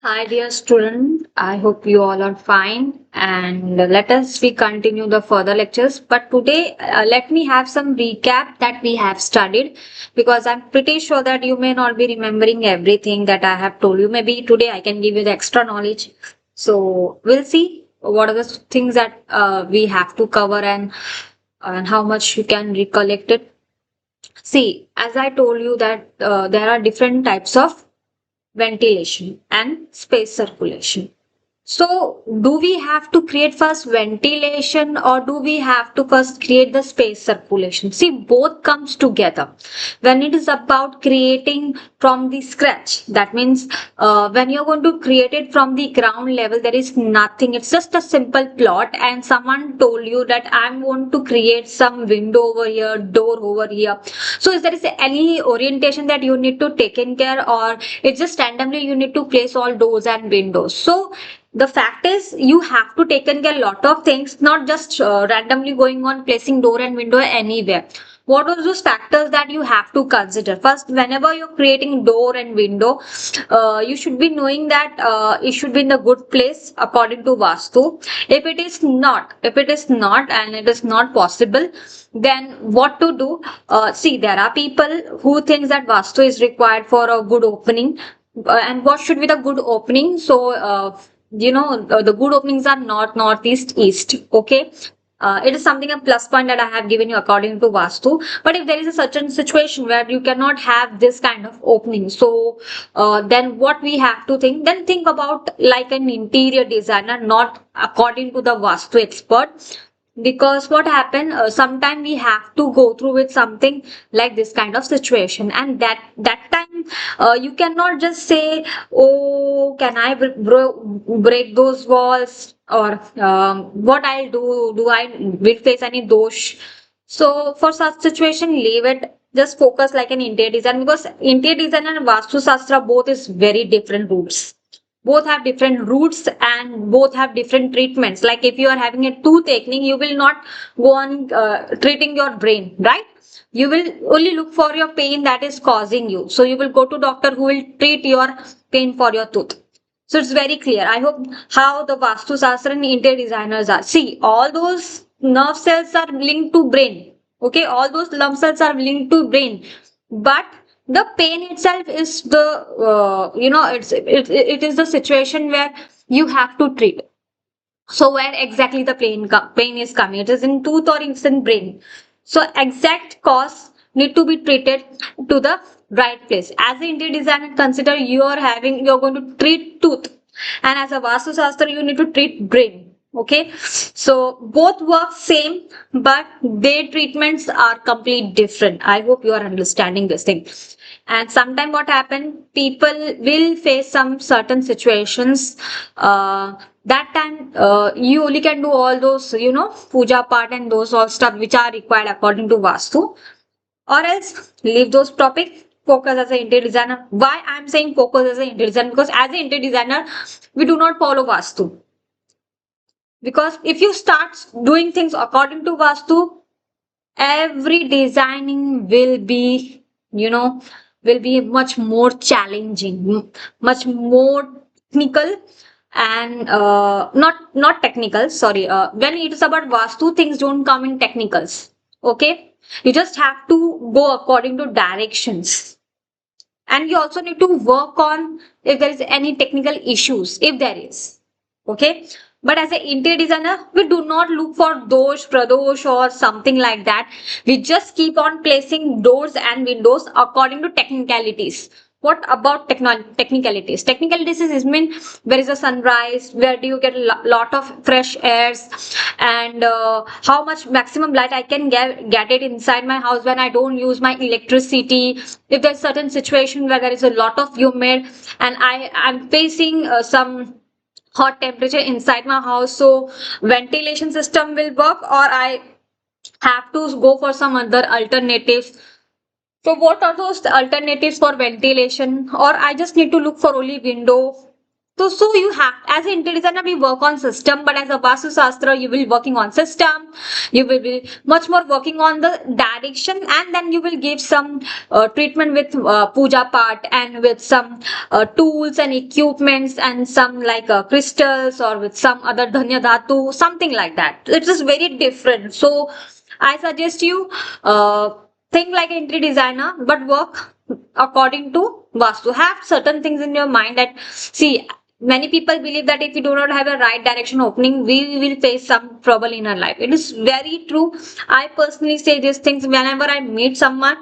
Hi, dear student. I hope you all are fine. And let us we continue the further lectures. But today, let me have some recap that we have studied because I'm pretty sure that you may not be remembering everything that I have told you. Maybe today I can give you the extra knowledge. So we'll see what are the things that we have to cover and how much you can recollect it. See, as I told you that there are different types of ventilation and space circulation. So, do we have to create first ventilation or do we have to first create the space circulation? See, both comes together. When it is about creating from the scratch, that means when you're going to create it from the ground level, there is nothing. It's just a simple plot, and someone told you that I'm going to create some window over here, door over here. So, is there is any orientation that you need to take in care, or it's just randomly you need to place all doors and windows? So, the fact is you have to take in care a lot of things, not just randomly going on placing door and window anywhere. What are those factors that you have to consider? First, whenever you're creating door and window, you should be knowing that it should be in the good place according to Vastu. If it is not, and it is not possible, then what to do? See, there are people who thinks that Vastu is required for a good opening. And what should be the good opening? So, the good openings are north, northeast, east. Okay. It is something a plus point that I have given you according to Vastu. But if there is a certain situation where you cannot have this kind of opening, so then what we have to think? Then think about like an interior designer, not according to the Vastu expert. Because what happened? Sometime we have to go through with something like this kind of situation, and that time you cannot just say, "Oh, can I break those walls?" Or what I'll do? Do I will face any dosh? So for such situation, leave it. Just focus like an interior design, because interior design and Vastu Shastra both is very different roots. Both have different roots and both have different treatments. Like if you are having a toothache, you will not go on treating your brain, right? You will only look for your pain that is causing you. So you will go to doctor who will treat your pain for your tooth. So it's very clear. I hope how the Vastu Shastra and interior designers are. See, all those nerve cells are linked to brain. Okay, all those lump cells are linked to brain. But the pain itself is the it is the situation where you have to treat. So where exactly the pain is coming? It is in tooth or it's in brain. So exact cause need to be treated to the right place. As an interior designer, consider you're going to treat tooth, and as a Vastu Shastra, you need to treat brain. Okay, so both work same, but their treatments are completely different. I hope you are understanding this thing. And sometimes what happen, people will face some certain situations. That time you only can do all those, puja part and those all stuff which are required according to Vastu, or else leave those topics. Focus as an interior designer. Why I'm saying focus as an interior designer? Because as an interior designer, we do not follow Vastu. Because if you start doing things according to Vastu, every designing will be, you know, will be much more challenging, much more technical, and not technical. Sorry, when it is about Vastu, things don't come in technicals. Okay, you just have to go according to directions, and you also need to work on if there is any technical issues, if there is. Okay, but as an interior designer, we do not look for dosh pradosh or something like that. We just keep on placing doors and windows according to technicalities. What about technicalities? Technicalities is mean where is a sunrise, where do you get a lot of fresh airs, and how much maximum light I can get it inside my house when I don't use my electricity. If there's certain situation where there is a lot of humid and I'm facing some hot temperature inside my house, so ventilation system will work, or I have to go for some other alternatives. So what are those alternatives for ventilation? Or I just need to look for only window So you have, as an interior designer, we work on system, but as a Vastu Shastra, you will working on system. You will be much more working on the direction, and then you will give some treatment with puja part and with some tools and equipments and some like crystals or with some other dhanya dhatu, something like that. It is very different. So I suggest you think like an interior designer, but work according to Vastu. Have certain things in your mind that, see, many people believe that if we do not have a right direction opening, we will face some trouble in our life. It is very true. I personally say these things whenever I meet someone.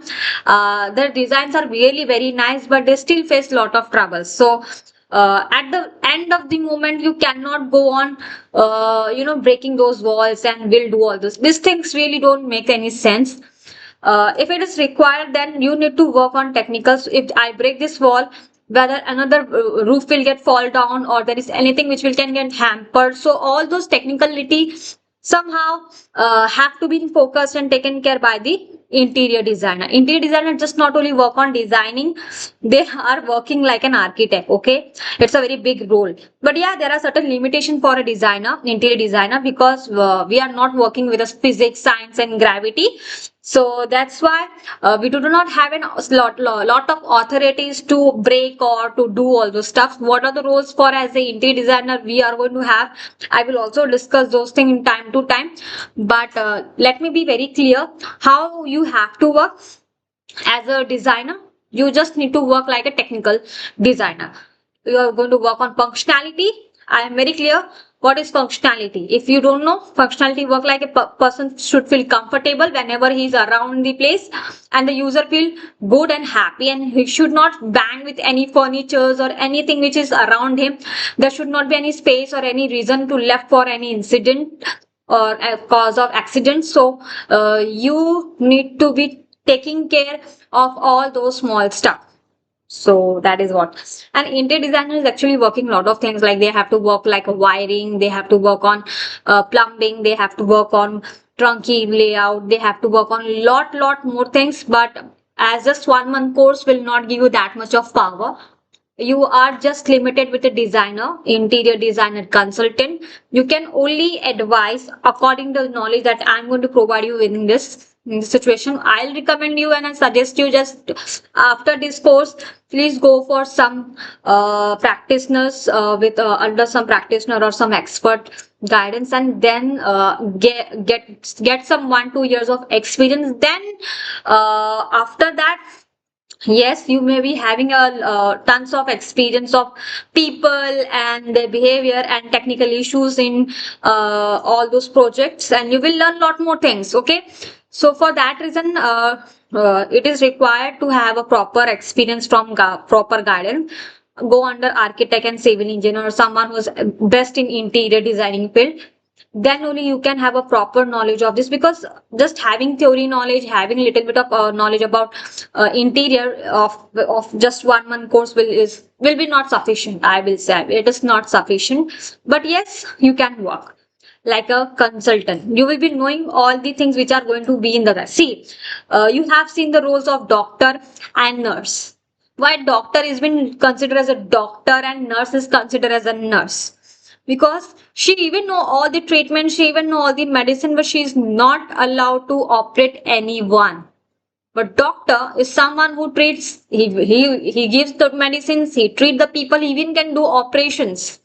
Their designs are really very nice, but they still face lot of troubles. So at the end of the moment, you cannot go on breaking those walls and will do all this. These things really don't make any sense. If it is required, then you need to work on technicals. If I break this wall, whether another roof will get fall down or there is anything which will can get hampered. So all those technicality somehow have to be focused and taken care by the interior designer. Interior designer just not only work on designing, they are working like an architect. Okay, it's a very big role. But yeah, there are certain limitations for a designer, interior designer, because we are not working with a physics, science, and gravity. So that's why we do not have lot of authorities to break or to do all those stuff. What are the roles for as a interior designer we are going to have? I will also discuss those things in time to time. But let me be very clear how you have to work as a designer. You just need to work like a technical designer. You are going to work on functionality. I am very clear what is functionality. If you don't know, functionality work like a person should feel comfortable whenever he is around the place, and the user feel good and happy, and he should not bang with any furnitures or anything which is around him. There should not be any space or any reason to left for any incident or a cause of accident. So you need to be taking care of all those small stuff. So that is what. And interior designer is actually working a lot of things, like they have to work like a wiring, they have to work on plumbing, they have to work on trunky layout, they have to work on lot more things. But as just 1 month course will not give you that much of power. You are just limited with a designer, interior designer consultant. You can only advise according to the knowledge that I'm going to provide you in this situation. I'll recommend you and I suggest you just after this course, please go for some practitioners under some practitioner or some expert guidance, and then get some 1-2 years of experience. Then after that, yes, you may be having a tons of experience of people and their behavior and technical issues in all those projects, and you will learn a lot more things. Okay, so for that reason, it is required to have a proper experience from proper guidance. Go under architect and civil engineer or someone who's best in interior designing field. Then only you can have a proper knowledge of this, because just having theory knowledge, having a little bit of knowledge about interior of just 1 month course will be not sufficient. I will say it is not sufficient. But yes, you can work like a consultant. You will be knowing all the things which are going to be in the rest. See, you have seen the roles of doctor and nurse. Why doctor is been considered as a doctor and nurse is considered as a nurse? Because she even know all the treatment, she even know all the medicine, but she is not allowed to operate anyone. But doctor is someone who treats, he gives the medicines, he treat the people, he even can do operations.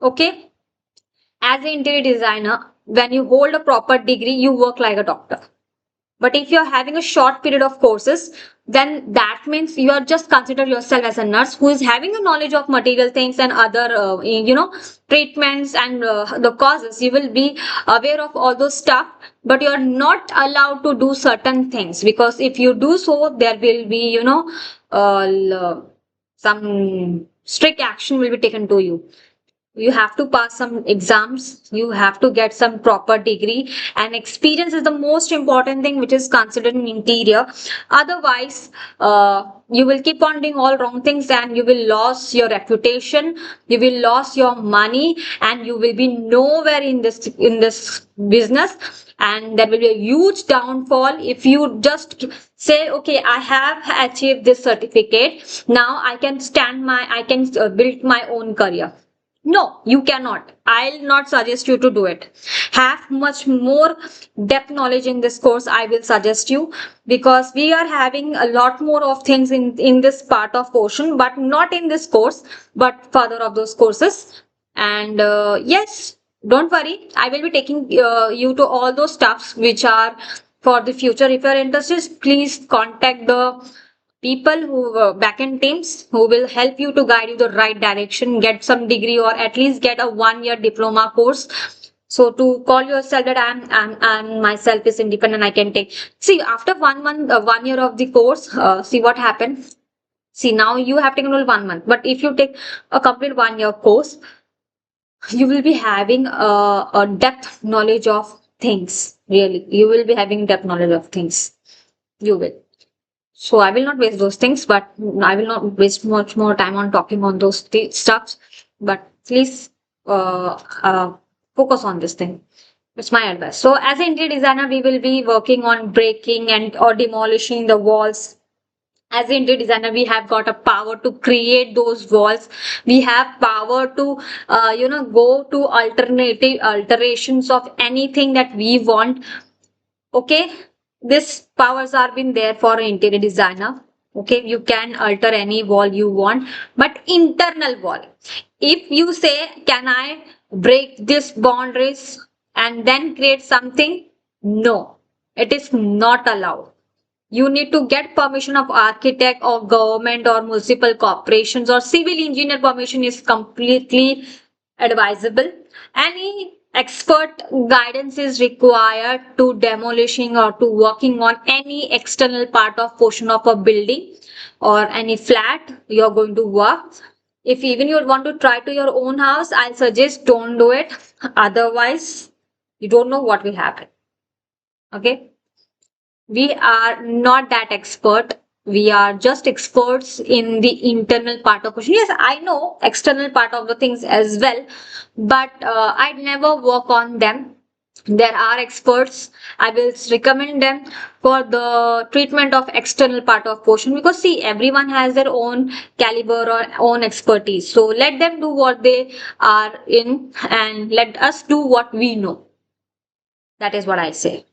Okay, as an interior designer, when you hold a proper degree, you work like a doctor. But if you're having a short period of courses, then that means you are just consider yourself as a nurse who is having a knowledge of material things and other, treatments and the causes. You will be aware of all those stuff, but you are not allowed to do certain things, because if you do so, there will be, some strict action will be taken to you. You have to pass some exams, you have to get some proper degree, and experience is the most important thing which is considered in interior. Otherwise, you will keep on doing all wrong things and you will lose your reputation, you will lose your money, and you will be nowhere in this business. And there will be a huge downfall if you just say, okay, I have achieved this certificate, now I can build my own career. No, you cannot. I'll not suggest you to do it. Have much more depth knowledge in this course. I will suggest you, because we are having a lot more of things in this part of portion, but not in this course, but further of those courses. And yes, don't worry. I will be taking you to all those stuffs which are for the future. If you are interested, please contact the people who backend teams who will help you to guide you the right direction, get some degree or at least get a 1 year diploma course. So to call yourself that I'm myself is independent, I can take. See, after 1 month, 1 year of the course, see what happened. See, now you have taken only 1 month, but if you take a complete 1 year course, you will be having a depth knowledge of things. Really, you will be having depth knowledge of things. You will. So I will not waste those things, but I will not waste much more time on talking on those stuffs. But please focus on this thing. It's my advice. So as an interior designer, we will be working on breaking and or demolishing the walls. As an interior designer, we have got a power to create those walls. We have power to go to alternative alterations of anything that we want. Okay, this powers are been there for an interior designer. Okay, you can alter any wall you want, but internal wall, if you say, can I break this boundaries and then create something? No, it is not allowed. You need to get permission of architect or government or municipal corporations or civil engineer. Permission is completely advisable. Any expert guidance is required to demolishing or to working on any external part of portion of a building or any flat you're going to work. If even you want to try to your own house, I'll suggest don't do it. Otherwise, you don't know what will happen. Okay, we are not that expert. We are just experts in the internal part of question. Yes, I know external part of the things as well, but I'd never work on them. There are experts. I will recommend them for the treatment of external part of portion, because see, everyone has their own caliber or own expertise. So let them do what they are in and let us do what we know. That is what I say.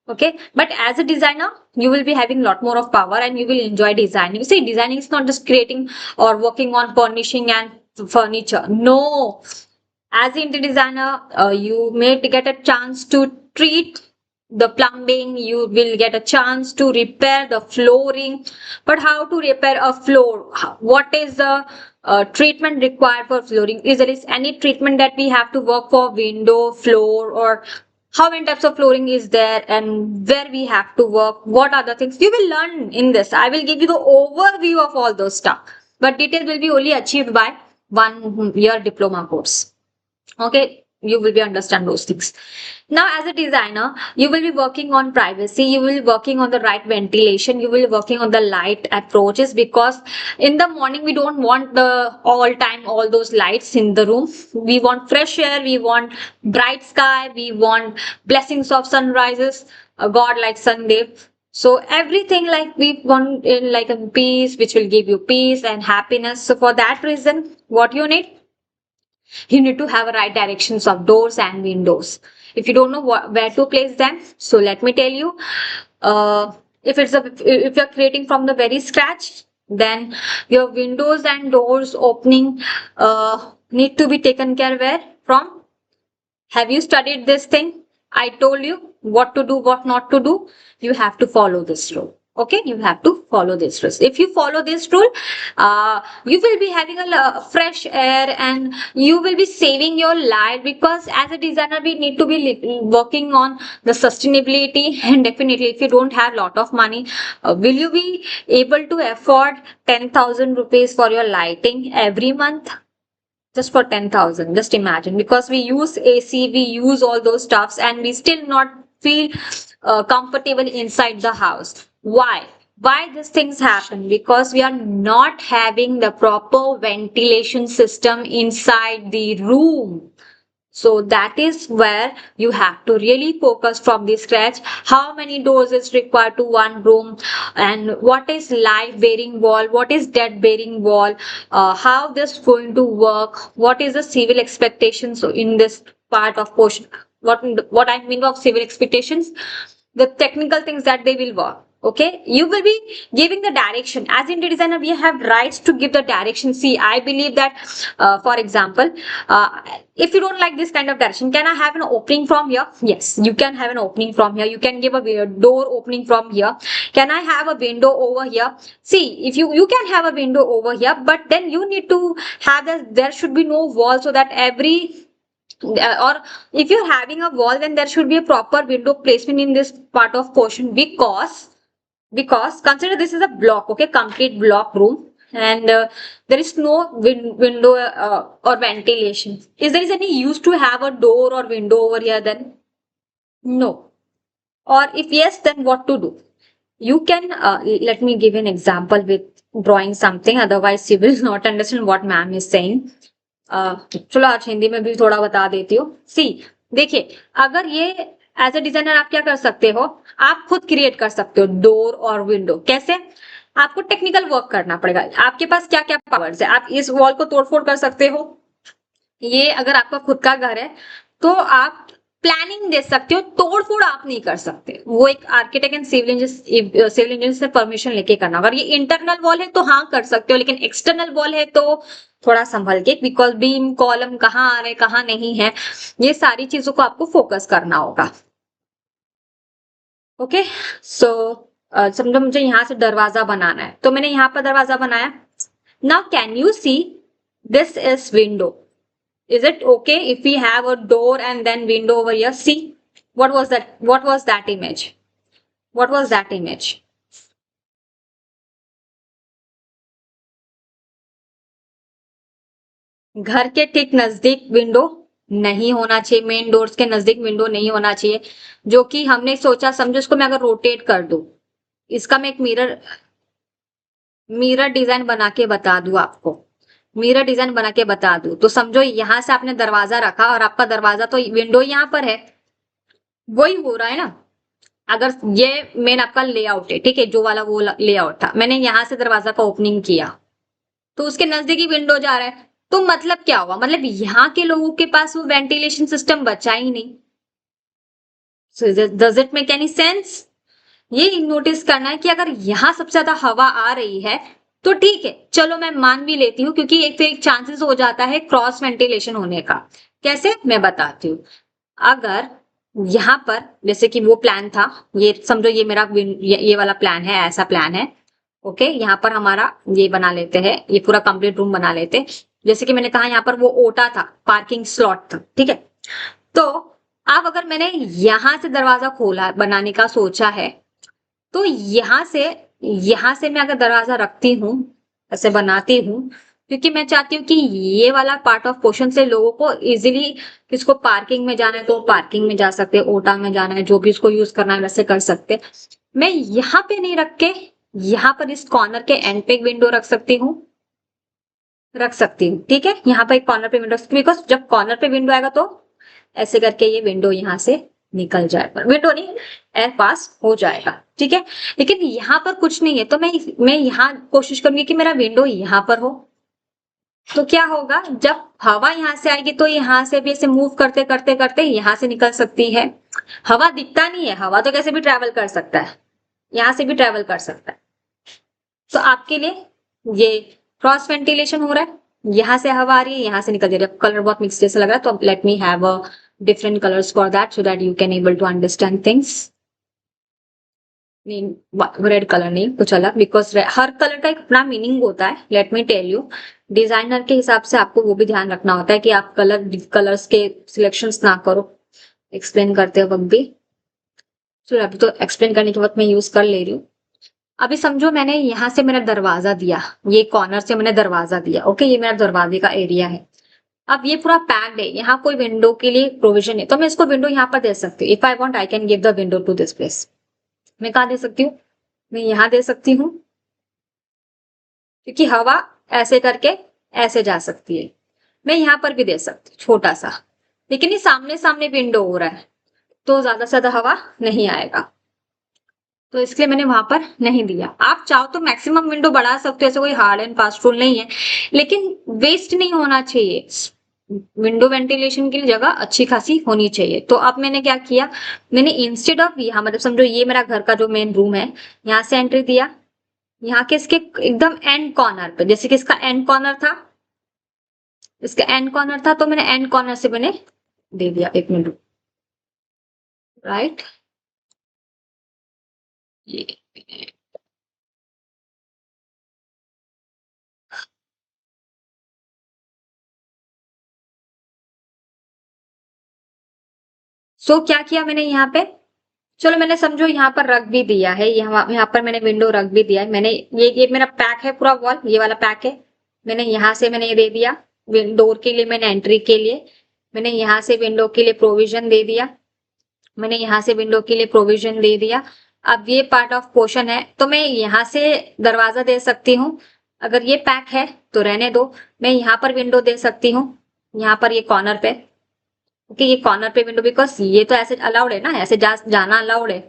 Okay, but as a designer, you will be having a lot more of power and you will enjoy designing. See, designing is not just creating or working on furnishing and furniture. No, as an interior designer, you may get a chance to treat the plumbing, you will get a chance to repair the flooring. But how to repair a floor? What is the treatment required for flooring? Is there is any treatment that we have to work for window, floor, or how many types of flooring is there and where we have to work? What are the things you will learn in this? I will give you the overview of all those stuff, but detail will be only achieved by 1 year diploma course. Okay, you will be understand those things. Now as a designer, you will be working on privacy, you will be working on the right ventilation, you will be working on the light approaches, because in the morning we don't want the all time all those lights in the room. We want fresh air, we want bright sky, we want blessings of sunrises, a god like Sunday. So everything like we want in like a peace which will give you peace and happiness. So for that reason, what you need, you need to have a right directions of doors and windows. If you don't know where to place them, so let me tell you, uh, if you're creating from the very scratch, then your windows and doors opening need to be taken care where from. Have you studied this thing? I told you what to do, what not to do. You have to follow this rule. Okay, you have to follow this rule. If you follow this rule, you will be having a fresh air and you will be saving your life, because as a designer, we need to be working on the sustainability. And definitely, if you don't have lot of money, will you be able to afford 10,000 rupees for your lighting every month? just for 10,000. Just imagine, because we use AC, we use all those stuffs, and we still not feel comfortable inside the house. Why these things happen? Because we are not having the proper ventilation system inside the room. So that is where you have to really focus from the scratch. How many doors is required to one room, and what is light bearing wall, what is dead bearing wall, how this going to work, what is the civil expectations in this part of portion. What I mean of civil expectations, the technical things that they will work. Okay, you will be giving the direction. As interior designer, we have rights to give the direction. See, I believe that, for example, if you don't like this kind of direction, can I have an opening from here? Yes, you can have an opening from here. You can give a door opening from here. Can I have a window over here? See, if you can have a window over here, but then you need to have that there should be no wall, so that every or if you're having a wall, then there should be a proper window placement in this part of portion, because consider this is a block, okay, complete block room, and there is no window or ventilation. Is there is any use to have a door or window over here then? No. Or if yes, then what to do? You can let me give an example with drawing something, otherwise you will not understand what ma'am is saying. चलो आज हिंदी में भी थोड़ा बता देती हूँ. सी, देखिए, अगर ये एज ए डिजाइनर आप क्या कर सकते हो, आप खुद क्रिएट कर सकते हो डोर और विंडो. कैसे? आपको टेक्निकल वर्क करना पड़ेगा. आपके पास क्या क्या पावर्स है. आप इस वॉल को तोड़फोड़ कर सकते हो. ये अगर आपका खुद का घर है तो आप प्लानिंग दे सकते हो, तोड़फोड़ आप नहीं कर सकते. वो एक आर्किटेक्ट एंड सिविल इंजीनियर से परमिशन लेके करना. अगर ये इंटरनल वॉल है तो हाँ कर सकते हो, लेकिन एक्सटर्नल वॉल है तो थोड़ा संभल के, बिकॉज बीम कॉलम कहाँ आ रहे कहाँ नहीं है, ये सारी चीजों को आपको फोकस करना होगा. ओके, सो समझो मुझे यहाँ से दरवाजा बनाना है, तो मैंने यहाँ पर दरवाजा बनाया. Now can you see, this is window. Is it okay if we have a door and then window over here? See, what was that? What was that image? What was that image? घर के ठीक नजदीक window नहीं होना चाहिए, main doors के नजदीक window नहीं होना चाहिए. जो कि हमने सोचा, समझो इसको मैं अगर रोटेट कर दूं, इसका मैं एक मिरर डिजाइन बना के बता दूं आपको, मिरर डिजाइन बना के बता दूं, तो समझो यहां से आपने दरवाजा रखा और आपका दरवाजा तो विंडो यहाँ पर है, वही हो रहा है ना. अगर ये मेन आपका लेआउट है, ठीक है, जो वाला वो लेआउट था, मैंने यहां से दरवाजा का ओपनिंग किया तो उसके नजदीकी विंडो जा रहा है. तो मतलब क्या हुआ, मतलब यहाँ के लोगों के पास वो वेंटिलेशन सिस्टम बचा ही नहीं. Does it make any sense? ये नोटिस करना है कि अगर यहाँ सबसे ज्यादा हवा आ रही है तो ठीक है, चलो मैं मान भी लेती हूँ, क्योंकि एक फिर एक चांसेस हो जाता है क्रॉस वेंटिलेशन होने का. कैसे, मैं बताती हूँ. अगर यहाँ पर जैसे कि वो प्लान था, ये समझो ये मेरा ये वाला प्लान है, ऐसा प्लान है. ओके, यहाँ पर हमारा ये बना लेते हैं, ये पूरा कंप्लीट रूम बना लेते. जैसे कि मैंने कहा यहाँ पर वो ओटा था, पार्किंग स्लॉट था, ठीक है. तो अब अगर मैंने यहाँ से दरवाजा खोला बनाने का सोचा है, तो यहाँ से मैं अगर दरवाजा रखती हूँ, ऐसे बनाती हूँ, क्योंकि मैं चाहती हूँ कि ये वाला पार्ट ऑफ पोर्शन से लोगों को इजीली, किसको पार्किंग में जाना है तो पार्किंग में जा सकते हैं, ओटा में जाना है, जो भी उसको यूज करना है वैसे कर सकते. मैं यहाँ पे नहीं रख के यहाँ पर इस कॉर्नर के एंड पे एक विंडो रख सकती हूँ, ठीक है. यहाँ पर एक कॉर्नर पे विंडो, बिकॉज जब कॉर्नर पे विंडो आएगा तो ऐसे करके ये विंडो यहाँ से निकल जाएगा, विंडो नहीं, एयर पास हो जाएगा, ठीक है. लेकिन यहाँ पर कुछ नहीं है, तो मैं यहाँ कोशिश करूंगी कि मेरा विंडो यहाँ पर हो. तो क्या होगा, जब हवा यहाँ से आएगी तो यहाँ से भी ऐसे मूव करते करते करते यहाँ से निकल सकती है. हवा दिखता नहीं है, हवा तो कैसे भी ट्रेवल कर सकता है, यहाँ से भी ट्रेवल कर सकता है. तो आपके लिए ये क्रॉस वेंटिलेशन हो रहा है, यहाँ से हवा आ रही है, यहाँ से निकल जा रही है. कलर बहुत मिक्स जैसा लग रहा है, तो let me have a different colors for that so that you can able to understand things. Red colour नहीं, कुछ अलग, बिकॉज हर कलर का एक अपना मीनिंग होता है. Let me tell you, designer के हिसाब से आपको वो भी ध्यान रखना होता है कि आप कलर्स के सिलेक्शंस ना करो एक्सप्लेन करते वक्त भी. तो अभी तो एक्सप्लेन करने के वक्त मैं यूज कर ले रही हूँ. अभी समझो मैंने यहाँ से मेरा दरवाजा दिया, ये कॉर्नर से मैंने दरवाजा दिया. ओके, ये मेरा दरवाजे का एरिया है. अब ये पूरा पैक्ड है, यहाँ कोई विंडो के लिए प्रोविजन है, तो मैं इसको विंडो यहाँ पर दे सकती हूँ। If I want I can give the window to this place. मैं कहाँ दे सकती हूँ? मैं यहाँ दे सकती हूँ, क्योंकि हवा ऐसे करके ऐसे जा सकती है। मैं यहाँ पर भी दे सकती हूँ छोटा सा, लेकिन ये सामने सामने विंडो हो रहा है तो ज्यादा से ज्यादा हवा नहीं आएगा, तो इसलिए मैंने वहां पर नहीं दिया। आप चाहो तो मैक्सिमम विंडो बढ़ा सकते हो, ऐसे कोई हार्ड एंड फास्ट रूल नहीं है, लेकिन वेस्ट नहीं होना चाहिए। विंडो वेंटिलेशन की जगह अच्छी खासी होनी चाहिए। तो अब मैंने क्या किया, मैंने इंस्टेड ऑफ यहाँ, मतलब समझो ये मेरा घर का जो मेन रूम है, यहाँ से एंट्री दिया, यहाँ के इसके एकदम एंड कॉर्नर पे, जैसे कि इसका एंड कॉर्नर था, इसका एंड कॉर्नर था, तो मैंने एंड कॉर्नर से मैंने दे दिया। एक मिनट, राइट, ये क्या किया मैंने यहाँ पे, चलो मैंने समझो यहाँ पर रख भी दिया है, यहाँ पर मैंने विंडो रख भी दिया है। मैंने ये मेरा पैक है पूरा वॉल, ये वाला पैक है। मैंने यहाँ से मैंने ये दे दिया डोर के लिए, मैंने एंट्री के लिए, मैंने यहाँ से विंडो के लिए प्रोविजन दे दिया, मैंने यहाँ से विंडो के लिए प्रोविजन दे दिया। अब ये पार्ट ऑफ पोर्शन है, तो मैं यहाँ से दरवाजा दे सकती हूँ। अगर ये पैक है तो रहने दो, मैं यहाँ पर विंडो दे सकती हूँ, यहाँ पर ये कॉर्नर पे। ओके, ये कॉर्नर पे विंडो, बिकॉज ये तो ऐसे अलाउड है ना, ऐसे जाना अलाउड है,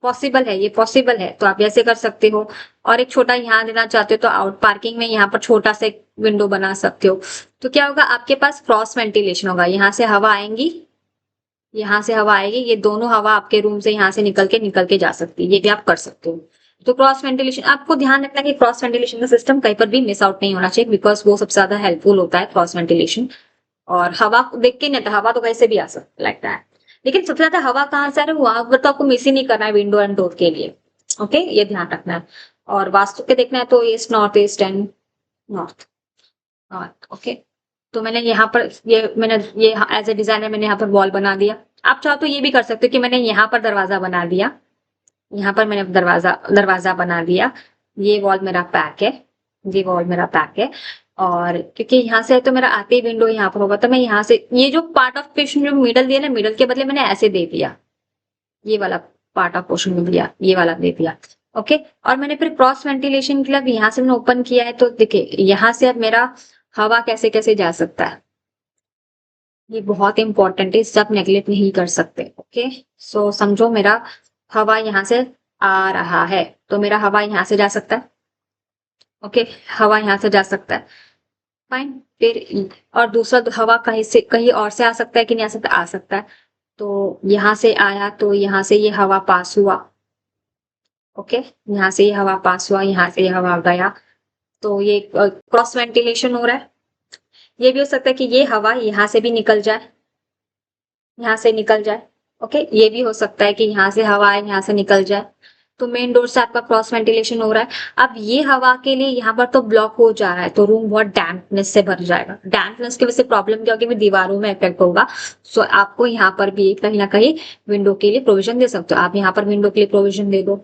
पॉसिबल है, ये पॉसिबल है, तो आप ऐसे कर सकते हो। और एक छोटा यहाँ देना चाहते हो तो आउट पार्किंग में यहाँ पर छोटा सा एक विंडो बना सकते हो। तो क्या होगा, आपके पास क्रॉस वेंटिलेशन होगा, यहाँ से हवा आएंगी, यहाँ से हवा आएगी, ये दोनों हवा आपके रूम से यहाँ से निकल के जा सकती है, ये भी आप कर सकते हो। तो क्रॉस वेंटिलेशन आपको ध्यान रखना कि क्रॉस वेंटिलेशन का सिस्टम कहीं पर भी मिस आउट नहीं होना चाहिए, बिकॉज वो सबसे ज्यादा हेल्पफुल होता है क्रॉस वेंटिलेशन। और हवा देख के नहीं, तो हवा तो कैसे भी आ सकता लगता है, लेकिन सबसे ज्यादा हवा कहाँ से आ रही है वहां पर तो आपको मिस ही नहीं करना है विंडो एंड डोर के लिए। ओके, ये ध्यान रखना है। और वास्तु के देखना है तो east north east and north north. Okay, तो मैंने यहाँ पर ये एज ए डिजाइनर मैंने यहाँ पर वॉल बना दिया। आप चाहो तो ये भी कर सकते हो कि मैंने यहाँ पर दरवाजा बना दिया, यहाँ पर मैंने दरवाजा दरवाजा बना दिया। ये वॉल मेरा पैक है, ये वॉल मेरा पैक है। और क्योंकि यहाँ से है तो मेरा आते ही विंडो यहाँ पर होगा, तो मैं यहाँ से ये जो पार्ट ऑफ पोर्शन जो मिडल दिया ना, मिडल के बदले मैंने ऐसे दे दिया, ये वाला पार्ट ऑफ पोर्शन में दिया, ये वाला दे दिया। ओके, और मैंने फिर क्रॉस वेंटिलेशन के लिए अब यहाँ से मैंने ओपन किया है, तो देखिए यहाँ से अब मेरा हवा कैसे कैसे जा सकता है, ये बहुत इंपॉर्टेंट है, सब नेग्लेक्ट नहीं कर सकते। ओके, सो समझो मेरा हवा यहाँ से आ रहा है, तो मेरा हवा यहाँ से जा सकता है। ओके, हवा यहाँ से जा सकता है, फाइन। फिर और दूसरा हवा कहीं से कहीं और से आ सकता है कि नहीं आ सकता, आ सकता है। तो यहाँ से आया तो यहाँ से ये हवा पास हुआ। ओके, यहाँ से ये हवा पास हुआ, यहाँ से ये हवा गया, तो ये क्रॉस वेंटिलेशन हो रहा है। ये भी हो सकता है कि ये हवा यहाँ से भी निकल जाए, यहाँ से निकल जाए। ओके, ये भी हो सकता है कि यहाँ से हवा आए, यहाँ से निकल जाए। तो मेन डोर से आपका क्रॉस वेंटिलेशन हो रहा है। अब ये हवा के लिए यहाँ पर तो ब्लॉक हो जा रहा है, तो रूम बहुत डैम्पनेस से भर जाएगा। डैम्पनेस की वजह से प्रॉब्लम क्या होगी, भी दीवारों में इफेक्ट होगा। सो आपको यहाँ पर भी कहीं ना कहीं विंडो के लिए प्रोविजन दे सकते हो, आप यहाँ पर विंडो के लिए प्रोविजन दे दो।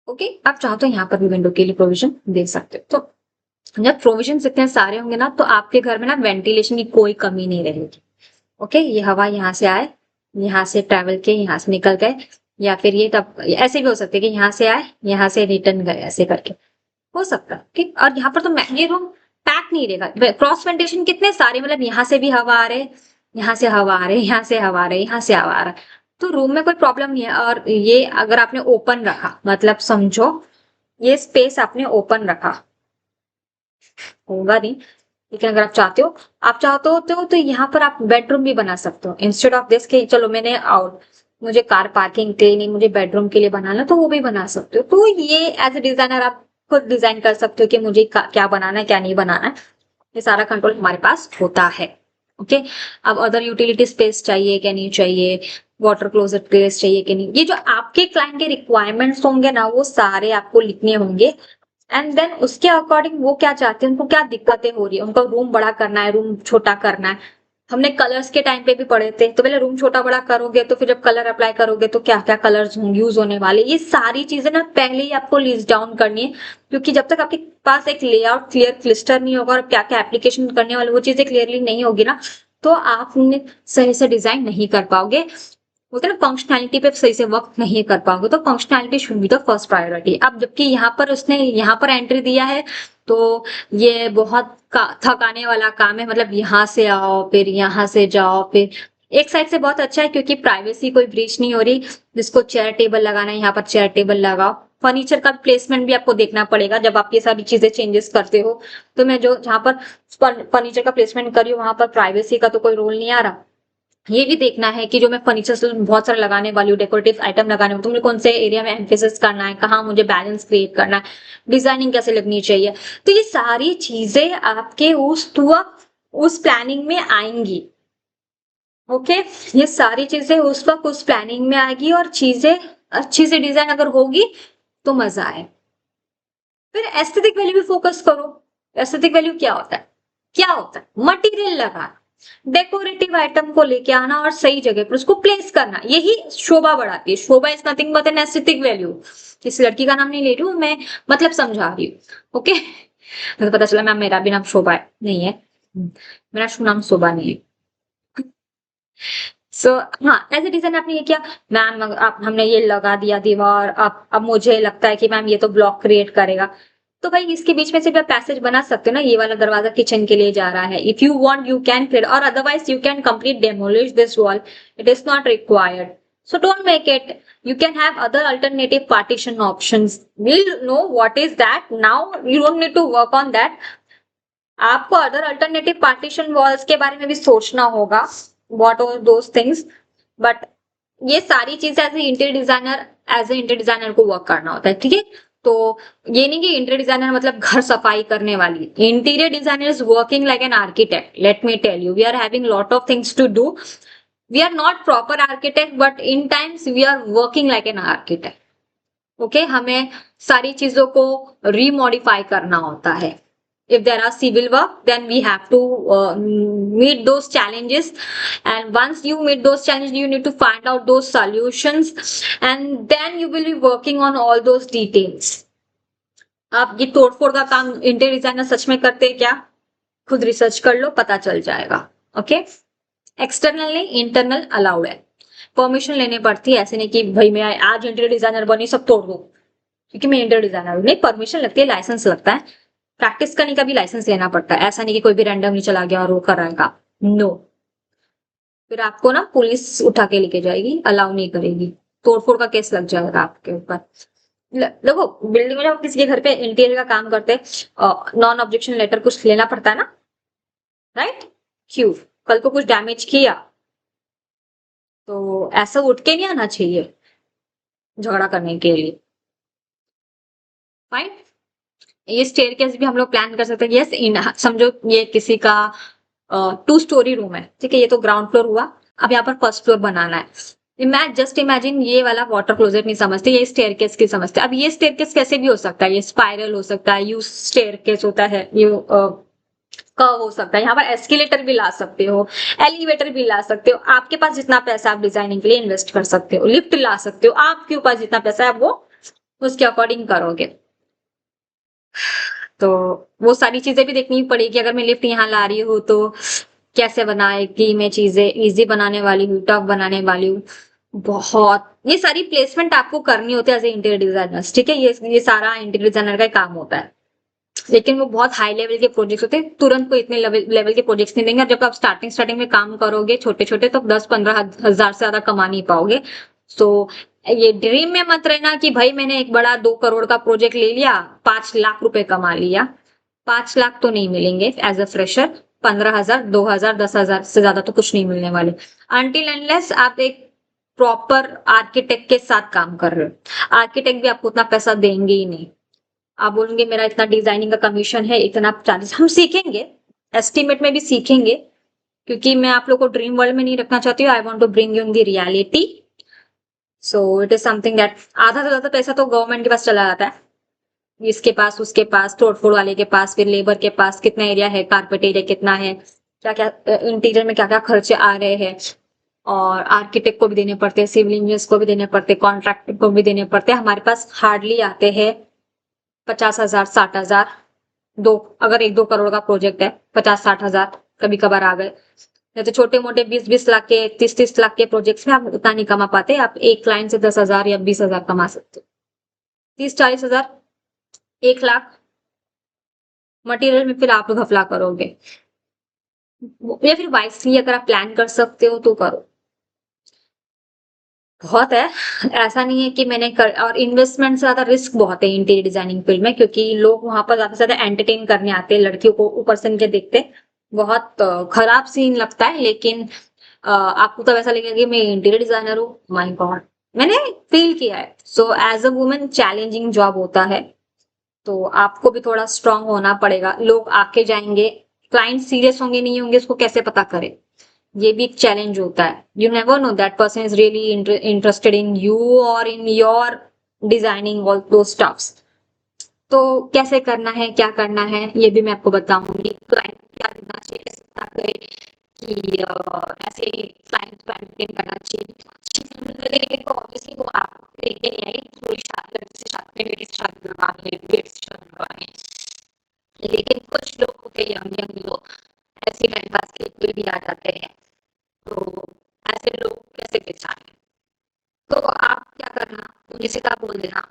ओके, आप चाहो तो यहाँ पर भी विंडो के लिए प्रोविजन दे सकते हो। तो जब प्रोविजन इतने सारे होंगे ना, तो आपके घर में ना वेंटिलेशन की कोई कमी नहीं रहेगी। ओके, ये हवा यहाँ से आए, यहाँ से ट्रेवल किए, यहाँ से निकल गए, या फिर ये तब ऐसे भी हो सकते हैं कि यहाँ से आए, यहाँ से रिटर्न गए, ऐसे करके हो सकता है। ठीक, और यहाँ पर तो ये रूम पैक नहीं रहेगा। क्रॉस वेंटिलेशन कितने सारे, मतलब यहाँ से भी हवा आ रहे, यहाँ से हवा आ रहे, यहाँ से हवा आ रहे, यहाँ से हवा आ रहा है, तो रूम में कोई प्रॉब्लम नहीं है। और ये अगर आपने ओपन रखा, मतलब समझो ये स्पेस आपने ओपन रखा, होगा नहीं, लेकिन अगर आप चाहते हो, आप चाहते हो तो यहाँ पर आप बेडरूम भी बना सकते हो। इंस्टेड ऑफ दिस कि चलो मैंने आउट मुझे कार पार्किंग के लिए नहीं, मुझे बेडरूम के लिए बनाना, तो वो भी बना सकते हो। तो ये एज ए डिजाइनर आप खुद डिजाइन कर सकते हो कि मुझे क्या बनाना है क्या नहीं बनाना है, ये सारा कंट्रोल हमारे पास होता है। ओके, अब अदर यूटिलिटी स्पेस चाहिए क्या नहीं चाहिए, वाटर क्लोजेट स्पेस चाहिए कि नहीं, ये जो आपके क्लाइंट के रिक्वायरमेंट्स होंगे ना, वो सारे आपको लिखने होंगे। एंड देन उसके अकॉर्डिंग वो क्या चाहते हैं, उनको क्या दिक्कतें हो रही है, उनको रूम बड़ा करना है, रूम छोटा करना है, हमने कलर्स के टाइम पे भी पढ़े थे, तो पहले रूम छोटा बड़ा करोगे तो फिर जब कलर अप्लाई करोगे तो क्या क्या कलर्स यूज होने वाले, ये सारी चीजें ना पहले ही आपको लिस्ट डाउन करनी है, क्योंकि जब तक आपके पास एक लेआउट क्लियर क्लिस्टर नहीं होगा और क्या क्या एप्लीकेशन करने वाले वो चीजें क्लियरली नहीं होगी ना, तो आप सही से डिजाइन नहीं कर पाओगे, बोलते हैं ना फंक्शनैलिटी पे सही से वर्क नहीं कर पाओगे, तो functionality should be the first priority. अब जबकि यहाँ पर उसने यहाँ पर एंट्री दिया है, तो ये बहुत थकाने वाला काम है, मतलब यहाँ से आओ फिर यहाँ से जाओ, फिर एक साइड से बहुत अच्छा है क्योंकि प्राइवेसी कोई ब्रीच नहीं हो रही, जिसको चेयर टेबल लगाना है यहाँ पर चेयर टेबल लगाओ। फर्नीचर का प्लेसमेंट भी आपको देखना पड़ेगा जब आप ये सारी चीजें चेंजेस करते हो, तो मैं जो जहाँ पर फर्नीचर का प्लेसमेंट करी हूँ वहां पर प्राइवेसी का तो कोई रोल नहीं आ रहा। ये भी देखना है कि जो मैं फर्नीचर बहुत सारा लगाने वाली हूँ, डेकोरेटिव आइटम लगाने वाली हूँ, तो मुझे कौन से एरिया में एम्फेसिस करना है, कहाँ मुझे बैलेंस क्रिएट करना है, डिजाइनिंग कैसे लगनी चाहिए, तो ये सारी चीजें आपके उस प्लानिंग में आएंगी। ओके, ये सारी चीजें उस वक्त उस प्लानिंग में आएगी, और चीजें अच्छी से डिजाइन अगर होगी तो मजा आए। फिर एस्थेटिक वैल्यू भी फोकस करो। एस्थेटिक वैल्यू क्या होता है? क्या होता है? मटेरियल लगाना, डेकोरेटिव आइटम को लेके आना और सही जगह पर उसको प्लेस करना, यही शोभा बढ़ाती है। Shobha is nothing but an aesthetic value. किसी लड़की का नाम नहीं ले रही हूँ मैं, मतलब समझा रही हूँ। ओके, तो पता चला मैम मेरा भी नाम शोभा है, नहीं है, मेरा नाम शोभा नहीं है। सो हाँ, एज ए डिजाइन आपने ये किया मैम, आप हमने ये लगा दिया दीवार, अब मुझे लगता है कि मैम ये तो ब्लॉक क्रिएट करेगा, तो भाई इसके बीच में से भी आप पैसेज बना सकते हो ना, ये वाला दरवाजा किचन के लिए जा रहा है, if you want you can फिर, और otherwise you can complete demolish this wall, it is not required, so don't make it. You can have other alternative partition options. We'll know what is that. Now you don't need to work on that. आपको other alternative partition walls के बारे में भी सोचना होगा, what are those things, but ये सारी चीजें एज ए इंटीरियर डिजाइनर को वर्क करना होता है, ठीक है। तो ये नहीं कि इंटीरियर डिजाइनर मतलब घर सफाई करने वाली, interior designer is working like an architect. Let me tell you, we are having lot of things to do, we are not proper architect but in times we are working like an architect. Okay, हमें सारी चीजों को रीमॉडिफाई करना होता है। If there are civil work, then we have to meet those challenges, and once you meet those challenges you need to find out those solutions, and then you will be working on all those details. आप ये तोड़फोड़ का काम interior designer सच में करते हैं क्या? खुद रिसर्च कर लो, पता चल जाएगा। ओके, एक्सटर्नल नहीं, इंटरनल अलाउड है, परमिशन लेने पड़ती है, ऐसे नहीं कि भाई मैं आज इंटीरियर डिजाइनर बनी सब तोड़ दो क्योंकि मैं इंटीरियर डिजाइनर हूँ, नहीं, परमिशन लगती है, लाइसेंस लगता है, प्रैक्टिस करने का भी लाइसेंस लेना पड़ता है, ऐसा नहीं कि कोई भी रैंडमली चला गया और वो कराएगा, नो, फिर आपको ना पुलिस उठा के लेके जाएगी, अलाउ नहीं करेगी, तोड़फोड़ का केस लग जाएगा आपके ऊपर। देखो, बिल्डिंग में जब किसी के घर पे इंटीरियर का काम करते नॉन ऑब्जेक्शन लेटर कुछ लेना पड़ता है ना, राइट? क्यों? कल को कुछ डैमेज किया तो ऐसा उठ के नहीं आना चाहिए झगड़ा करने के लिए, फाइन। ये स्टेयरकेस भी हम लोग प्लान कर सकते हैं। यस, समझो ये किसी का 2 स्टोरी रूम है, ठीक है, ये तो ग्राउंड फ्लोर हुआ, अब यहाँ पर फर्स्ट फ्लोर बनाना है। जस्ट इमेजिन ये वाला वाटर क्लोजेट नहीं समझते, ये स्टेयरकेस की समझते। अब ये स्टेयरकेस कैसे भी हो सकता है, ये स्पाइरल हो सकता है, यू स्टेयरकेस होता है, यू कर्व हो सकता है, यहाँ पर एस्केलेटर भी ला सकते हो, एलिवेटर भी ला सकते हो, आपके पास जितना पैसा आप डिजाइनिंग के लिए इन्वेस्ट कर सकते हो, लिफ्ट ला सकते हो, आपके पास जितना पैसा है आप वो उसके अकॉर्डिंग करोगे। तो वो सारी चीजें भी देखनी पड़ेगी, अगर मैं लिफ्ट यहाँ ला रही हूँ तो कैसे बनाएगी, मैं चीजें इजी बनाने वाली हूँ, टफ बनाने वाली हूँ, बहुत ये सारी प्लेसमेंट आपको करनी होती है एज ए इंटीरियर डिजाइनर, ठीक है, ये सारा इंटीरियर डिजाइनर का काम होता है। लेकिन वो बहुत हाई लेवल के प्रोजेक्ट्स होते हैं, तुरंत को इतने लेवल के प्रोजेक्ट्स नहीं देंगे, जब आप स्टार्टिंग में काम करोगे छोटे छोटे तो 10-15 हजार से ज्यादा कमा नहीं पाओगे। तो ये ड्रीम में मत रहना कि भाई मैंने एक बड़ा 2 करोड़ का प्रोजेक्ट ले लिया, 5 लाख रुपए कमा लिया, 5 लाख तो नहीं मिलेंगे एज अ फ्रेशर, 15,000, 2,000, 10,000 से ज्यादा तो कुछ नहीं मिलने वाले, अनटिल अनलेस आप एक प्रॉपर आर्किटेक्ट के साथ काम कर रहे हो। आर्किटेक्ट भी आपको उतना पैसा देंगे ही नहीं, आप बोलेंगे मेरा इतना डिजाइनिंग का कमीशन है, इतना चार्जेस, हम सीखेंगे, एस्टिमेट में भी सीखेंगे, क्योंकि मैं आप लोग को ड्रीम वर्ल्ड में नहीं रखना चाहती हूँ, I want to bring you in the reality. So it is something that आधा से ज्यादा पैसा तो गवर्नमेंट के पास चला जाता है, इसके पास उसके पास, तोड़फोड़ वाले के पास, फिर लेबर के पास, कितना एरिया है, कारपेट एरिया कितना है, क्या क्या इंटीरियर में क्या क्या खर्चे आ रहे हैं, और आर्किटेक्ट को भी देने पड़ते हैं, सिविल इंजीनियर्स को भी देने पड़ते हैं, कॉन्ट्रैक्टर को भी देने पड़ते हैं। हमारे पास हार्डली आते हैं 50,000 60,000। दो अगर 1-2 करोड़ का प्रोजेक्ट है, 50-60,000 कभी कभार आ गए। नहीं तो छोटे मोटे 20-20 लाख के, 30-30 लाख के प्रोजेक्ट्स में आप उतना नहीं कमा पाते। आप एक क्लाइंट से 10,000 या 20,000 कमा सकते हो। 30-40,000, 1 लाख मटेरियल में फिर आप घपला करोगे। या फिर वाइसली अगर आप प्लान कर सकते हो तो करो। बहुत है, ऐसा नहीं है कि मैंने कर, और इन्वेस्टमेंट से ज्यादा रिस्क बहुत है इंटीरियर डिजाइनिंग फील्ड में, क्योंकि लोग वहां पर ज्यादा से ज्यादा एंटरटेन करने आते हैं लड़कियों को, ऊपर से नीचे देखते हैं। बहुत खराब सीन लगता है, लेकिन आपको तब ऐसा लगेगा कि मैं इंटीरियर डिजाइनर हूँ, माय गॉड। मैंने फील किया है। So as a women challenging job होता है, तो आपको भी थोड़ा स्ट्रांग होना पड़ेगा। लोग आके जाएंगे, क्लाइंट सीरियस होंगे नहीं होंगे उसको कैसे पता करें, ये भी एक चैलेंज होता है। You never know that person is really interested in you और इन योर डिजाइनिंग ऑल दो स्टफ्स। तो कैसे करना है, क्या करना है, ये भी मैं आपको बताऊंगी। क्लाइंट क्या करना चाहिए, ऐसे पता करें कि ऐसे क्लाइंट को एंटरटेन करना चाहिए। अच्छी फिल्म लगेगी तो ऑब्वियसली वो आप लेके नहीं आई, थोड़ी शादी से शादी में, बेटी से शादी करवानी है, बेटी से शादी करवानी है। लेकिन कुछ लोग होते हैं यंग यंग लोग, ऐसे टाइम पास के लिए भी आ जाते हैं। तो ऐसे लोग कैसे पहचाने? तो आप क्या करना, मुझे सीधा बोल देना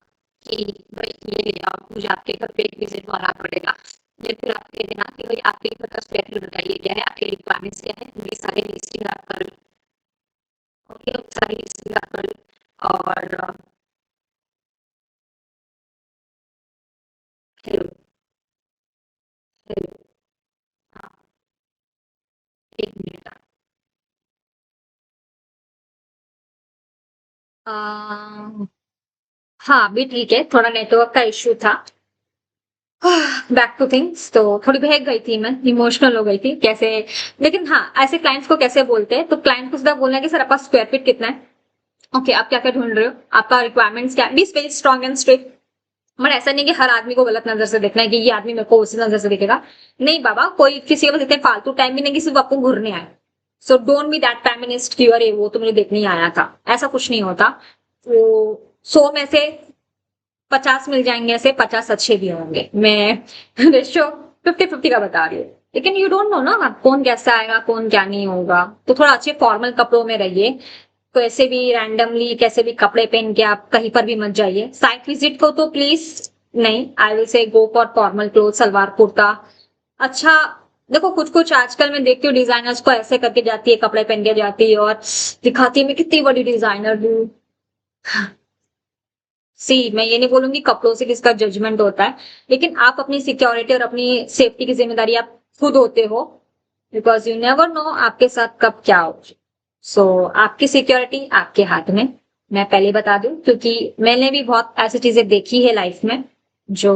कि भाई ये ले आओ, मुझे आपके घर पे एक विजिट मारना पड़ेगा। या फिर आप कह देना कि भाई आपके घर का स्क्वायर फीट बताइए क्या है, आपके रिक्वायरमेंट्स क्या है, मेरी सारी लिस्टिंग आप कर लो। ओके, सारी लिस्टिंग आप कर लो। और हेलो, हेलो, हाँ, 1 मिनट। हाँ अभी ठीक है, थोड़ा नेटवर्क का इश्यू था। बैक टू थिंग्स, तो थोड़ी बहक गई थी, मैं इमोशनल हो गई थी कैसे। लेकिन हाँ, ऐसे क्लाइंट्स को कैसे बोलते हैं, तो क्लाइंट को सीधा बोलना है कि सर आपका स्क्वायर फीट कितना है। ओके, आप क्या क्या ढूंढ रहे हो, आपका रिक्वायरमेंट्स क्या है, be very strong and strict. मगर ऐसा नहीं कि हर आदमी को गलत नजर से देखना है कि ये आदमी मेरे को उसी नजर से देखेगा। नहीं बाबा, कोई किसी के पास इतने फालतू टाइम भी नहीं कि सिर्फ आपको घूरने आए। So don't be that feminist कि अरे वो तो मुझे देखने ही आया था। ऐसा कुछ नहीं होता। वो 100 में से 50 मिल जाएंगे, ऐसे 50 अच्छे भी होंगे। मैं रेशियो 50-50 का बता रही हूँ। लेकिन यू डोंट नो ना कौन कैसा आएगा, कौन क्या नहीं होगा। तो थोड़ा अच्छे फॉर्मल कपड़ों में रहिए। कैसे भी रैंडमली कैसे भी कपड़े पहन के आप कहीं पर भी मत जाइए। साइट विजिट को तो प्लीज नहीं, I will say go for formal cloth, salwar kurta. अच्छा, देखो कुछ कुछ आजकल मैं देखती हूँ डिजाइनर्स को ऐसे करके जाती है, कपड़े पहन के जाती है और दिखाती है मैं कितनी बड़ी डिजाइनर हूँ। सी, मैं ये नहीं बोलूंगी कपड़ों से किसका जजमेंट होता है, लेकिन आप अपनी सिक्योरिटी और अपनी सेफ्टी की जिम्मेदारी आप खुद होते हो। बिकॉज यू नेवर नो आपके साथ कब क्या हो। सो आपकी सिक्योरिटी आपके हाथ में। मैं पहले बता दूं, क्योंकि मैंने भी बहुत ऐसी चीजें देखी है लाइफ में जो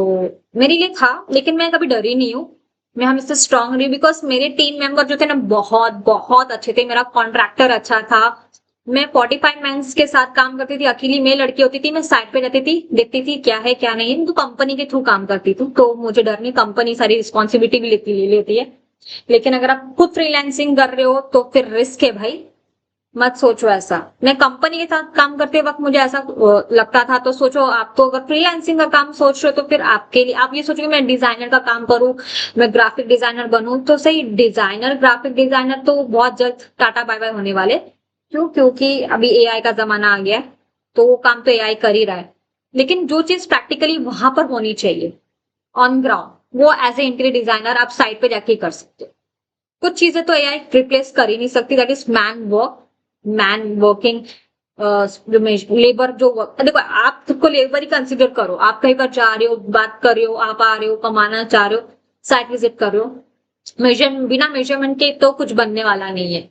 मेरे लिए था, लेकिन मैं कभी डरी नहीं हूँ। मैं हमेशा स्ट्रांग रही, बिकॉज मेरे टीम मेंबर जो थे ना बहुत बहुत अच्छे थे। मेरा कॉन्ट्रैक्टर अच्छा था। मैं 45 मेंस के साथ काम करती थी, अकेली मैं लड़की होती थी। मैं साइड पे रहती थी, देखती थी क्या है क्या नहीं है, तो कंपनी के थ्रू काम करती थी, तो मुझे डर नहीं। कंपनी सारी रिस्पॉन्सिबिलिटी भी लेती है। लेकिन अगर आप खुद फ्रीलांसिंग कर रहे हो तो फिर रिस्क है भाई। मत सोचो ऐसा। मैं कंपनी के साथ काम करते वक्त मुझे ऐसा लगता था, तो सोचो आप तो अगर फ्रीलांसिंग का काम सोच रहे हो तो फिर आपके लिए आप ये सोचो कि मैं डिजाइनर का काम करूं, मैं ग्राफिक डिजाइनर बनूं। तो सही, डिजाइनर ग्राफिक डिजाइनर तो बहुत जल्द टाटा बाय बाय होने वाले। क्यों? क्योंकि अभी एआई का जमाना आ गया है, तो वो काम तो एआई कर ही रहा है। लेकिन जो चीज प्रैक्टिकली वहां पर होनी चाहिए ऑन ग्राउंड, वो एज ए इंटीरियर डिजाइनर आप साइट पे जाके कर सकते हो। कुछ चीजें तो एआई रिप्लेस कर ही नहीं सकती, that is man work, man working. जो लेबर जो वर्क, देखो आप खुद को लेबर ही कंसिडर करो। आप कहीं पर जा रहे हो, बात कर रहे हो, आप आ रहे हो, कमाना चाह रहे हो, साइट विजिट कर रहे हो। बिना मेजरमेंट के तो कुछ बनने वाला नहीं है।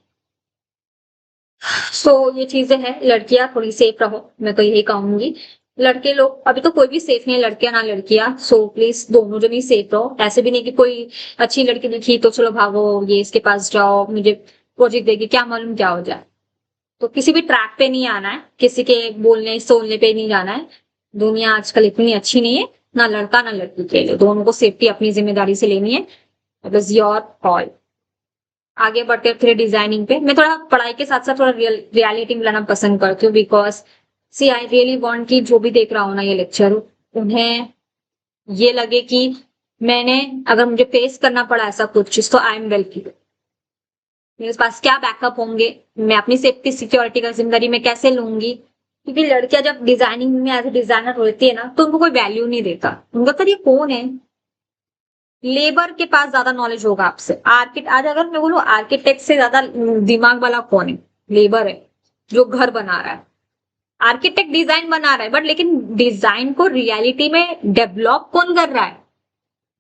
सो ये चीजें हैं। लड़कियां थोड़ी सेफ रहो, मैं तो यही कहूंगी। लड़के लोग अभी तो कोई भी सेफ नहीं है, लड़कियां ना लड़कियां। सो प्लीज दोनों जन ही सेफ रहो। ऐसे भी नहीं कि कोई अच्छी लड़की दिखी तो चलो भागो, ये इसके पास जाओ, मुझे प्रोजेक्ट देगी, क्या मालूम क्या हो जाए। तो किसी भी ट्रैक पे नहीं आना है, किसी के बोलने सोलने पे नहीं जाना है। दुनिया आजकल इतनी अच्छी नहीं है, ना लड़का ना लड़की के लिए। दोनों को सेफ्टी अपनी जिम्मेदारी से लेनी है। It is your call. आगे बढ़ते थे डिजाइनिंग पे। मैं थोड़ा पढ़ाई के साथ साथ थोड़ा रियलिटी मिलाना पसंद करती हूँ, because see I really want कि जो भी देख रहा हूँ ना ये लेक्चर, उन्हें ये लगे कि मैंने, अगर मुझे फेस करना पड़ा ऐसा कुछ चीज, तो आई एम वेल की, मेरे पास क्या बैकअप होंगे, मैं अपनी सेफ्टी सिक्योरिटी का जिम्मेदारी में कैसे लूंगी। क्योंकि लड़कियां जब डिजाइनिंग में एज ए डिजाइनर होती है ना, तो उनको कोई वैल्यू नहीं देता, उनको तो ये कौन है। लेबर के पास ज्यादा नॉलेज होगा आपसे, आर्किटेक्ट, आज अगर मैं बोलूं आर्किटेक्ट से ज्यादा दिमाग वाला कौन है, लेबर है, जो घर बना रहा है। आर्किटेक्ट डिजाइन बना रहा है, बट लेकिन डिजाइन को रियलिटी में डेवलप कौन कर रहा है,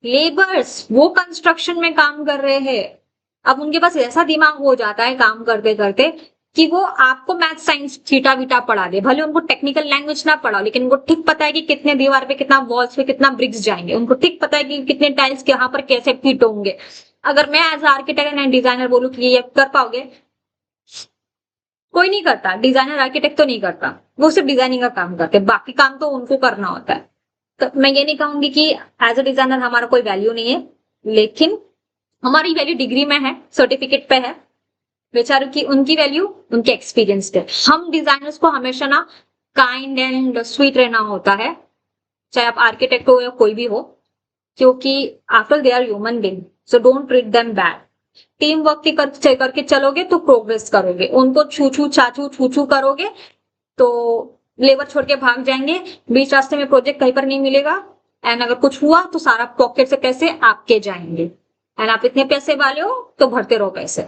लेबर्स, वो कंस्ट्रक्शन में काम कर रहे हैं। अब उनके पास ऐसा दिमाग हो जाता है काम करते करते कि वो आपको मैथ साइंस थीटा वीटा पढ़ा दे, भले उनको टेक्निकल लैंग्वेज ना पढ़ाओ, लेकिन उनको ठीक पता है कि कितने दीवार पे कितना, वॉल्स पे कितना ब्रिक्स जाएंगे, उनको ठीक पता है कि कितने टाइल्स यहाँ पर कैसे फिट होंगे। अगर मैं एज आर्किटेक्ट एंड डिजाइनर बोलूँ कि ये कर पाओगे, कोई नहीं करता। डिजाइनर आर्किटेक्ट तो नहीं करता, वो सिर्फ डिजाइनिंग का काम करते, बाकी काम तो उनको करना होता है। तो मैं ये नहीं कहूंगी कि एज अ डिजाइनर हमारा कोई वैल्यू नहीं है, लेकिन हमारी वैल्यू डिग्री में है, सर्टिफिकेट पे है। बेचारों की, उनकी वैल्यू उनके एक्सपीरियंस पे। हम डिजाइनर्स को हमेशा ना काइंड एंड स्वीट रहना होता है, चाहे आप आर्किटेक्ट हो या कोई भी हो, क्योंकि after they are human being, so don't treat them bad. Team work की करके चलोगे तो प्रोग्रेस करोगे, उनको छू छू चाचू छू छू करोगे तो लेबर छोड़ के भाग जाएंगे, बीच रास्ते में प्रोजेक्ट कहीं पर नहीं मिलेगा, एंड अगर कुछ हुआ तो सारा पॉकेट से पैसे आपके जाएंगे, एंड आप इतने पैसे वाले हो तो भरते रहो पैसे,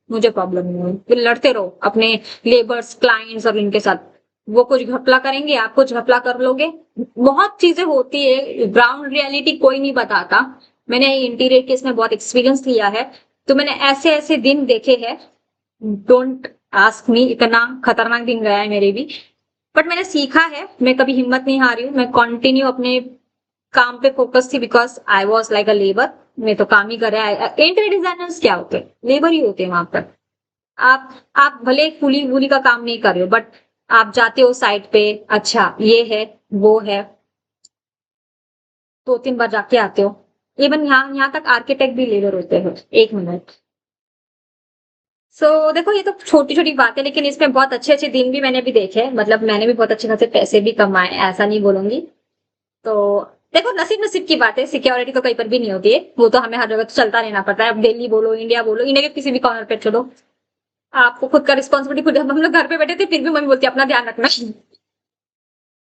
मुझे प्रॉब्लम नहीं है, फिर लड़ते रहो अपने लेबर्स, क्लाइंट्स और इनके साथ। वो कुछ घपला करेंगे, आप कुछ घपला कर लोगे, बहुत चीजें होती है, ग्राउंड रियलिटी कोई नहीं बताता। मैंने इंटीरियर केस में बहुत एक्सपीरियंस लिया है, तो मैंने ऐसे ऐसे दिन देखे हैं, डोंट आस्क मी, इतना खतरनाक दिन गया है मेरे भी। बट मैंने सीखा है, मैं कभी हिम्मत नहीं हारी हूँ, मैं कंटिन्यू अपने काम पे फोकस थी, because I was like a labour. मैं तो काम ही कर रहा है। इंटीरियर डिजाइनर्स क्या होते हैं, लेबर ही होते हैं वहां पर। आप भले फुली वुली का काम नहीं कर रहे हो, बट आप जाते हो साइट पे, अच्छा ये है वो है, 2-3 बार जाके आते हो। इवन यहाँ तक आर्किटेक्ट भी लेबर होते हैं। एक मिनट। देखो ये तो छोटी छोटी बात है, लेकिन इसमें बहुत अच्छे अच्छे दिन भी मैंने भी देखे, मतलब मैंने भी बहुत अच्छे खासे पैसे भी कमाए, ऐसा नहीं बोलूंगी। तो देखो, नसीब नसीब की बात है, सिक्योरिटी तो कहीं पर भी नहीं होती है, वो तो हमें हर जगह तो चलता रहना पड़ता है। अब दिल्ली बोलो, इंडिया बोलो, इंडिया के किसी भी कॉर्नर पे चलो, आपको खुद का रिस्पॉन्सिबिलिटी खुद। हम लोग घर पे बैठे थे, फिर भी मम्मी बोलती है अपना ध्यान रखना।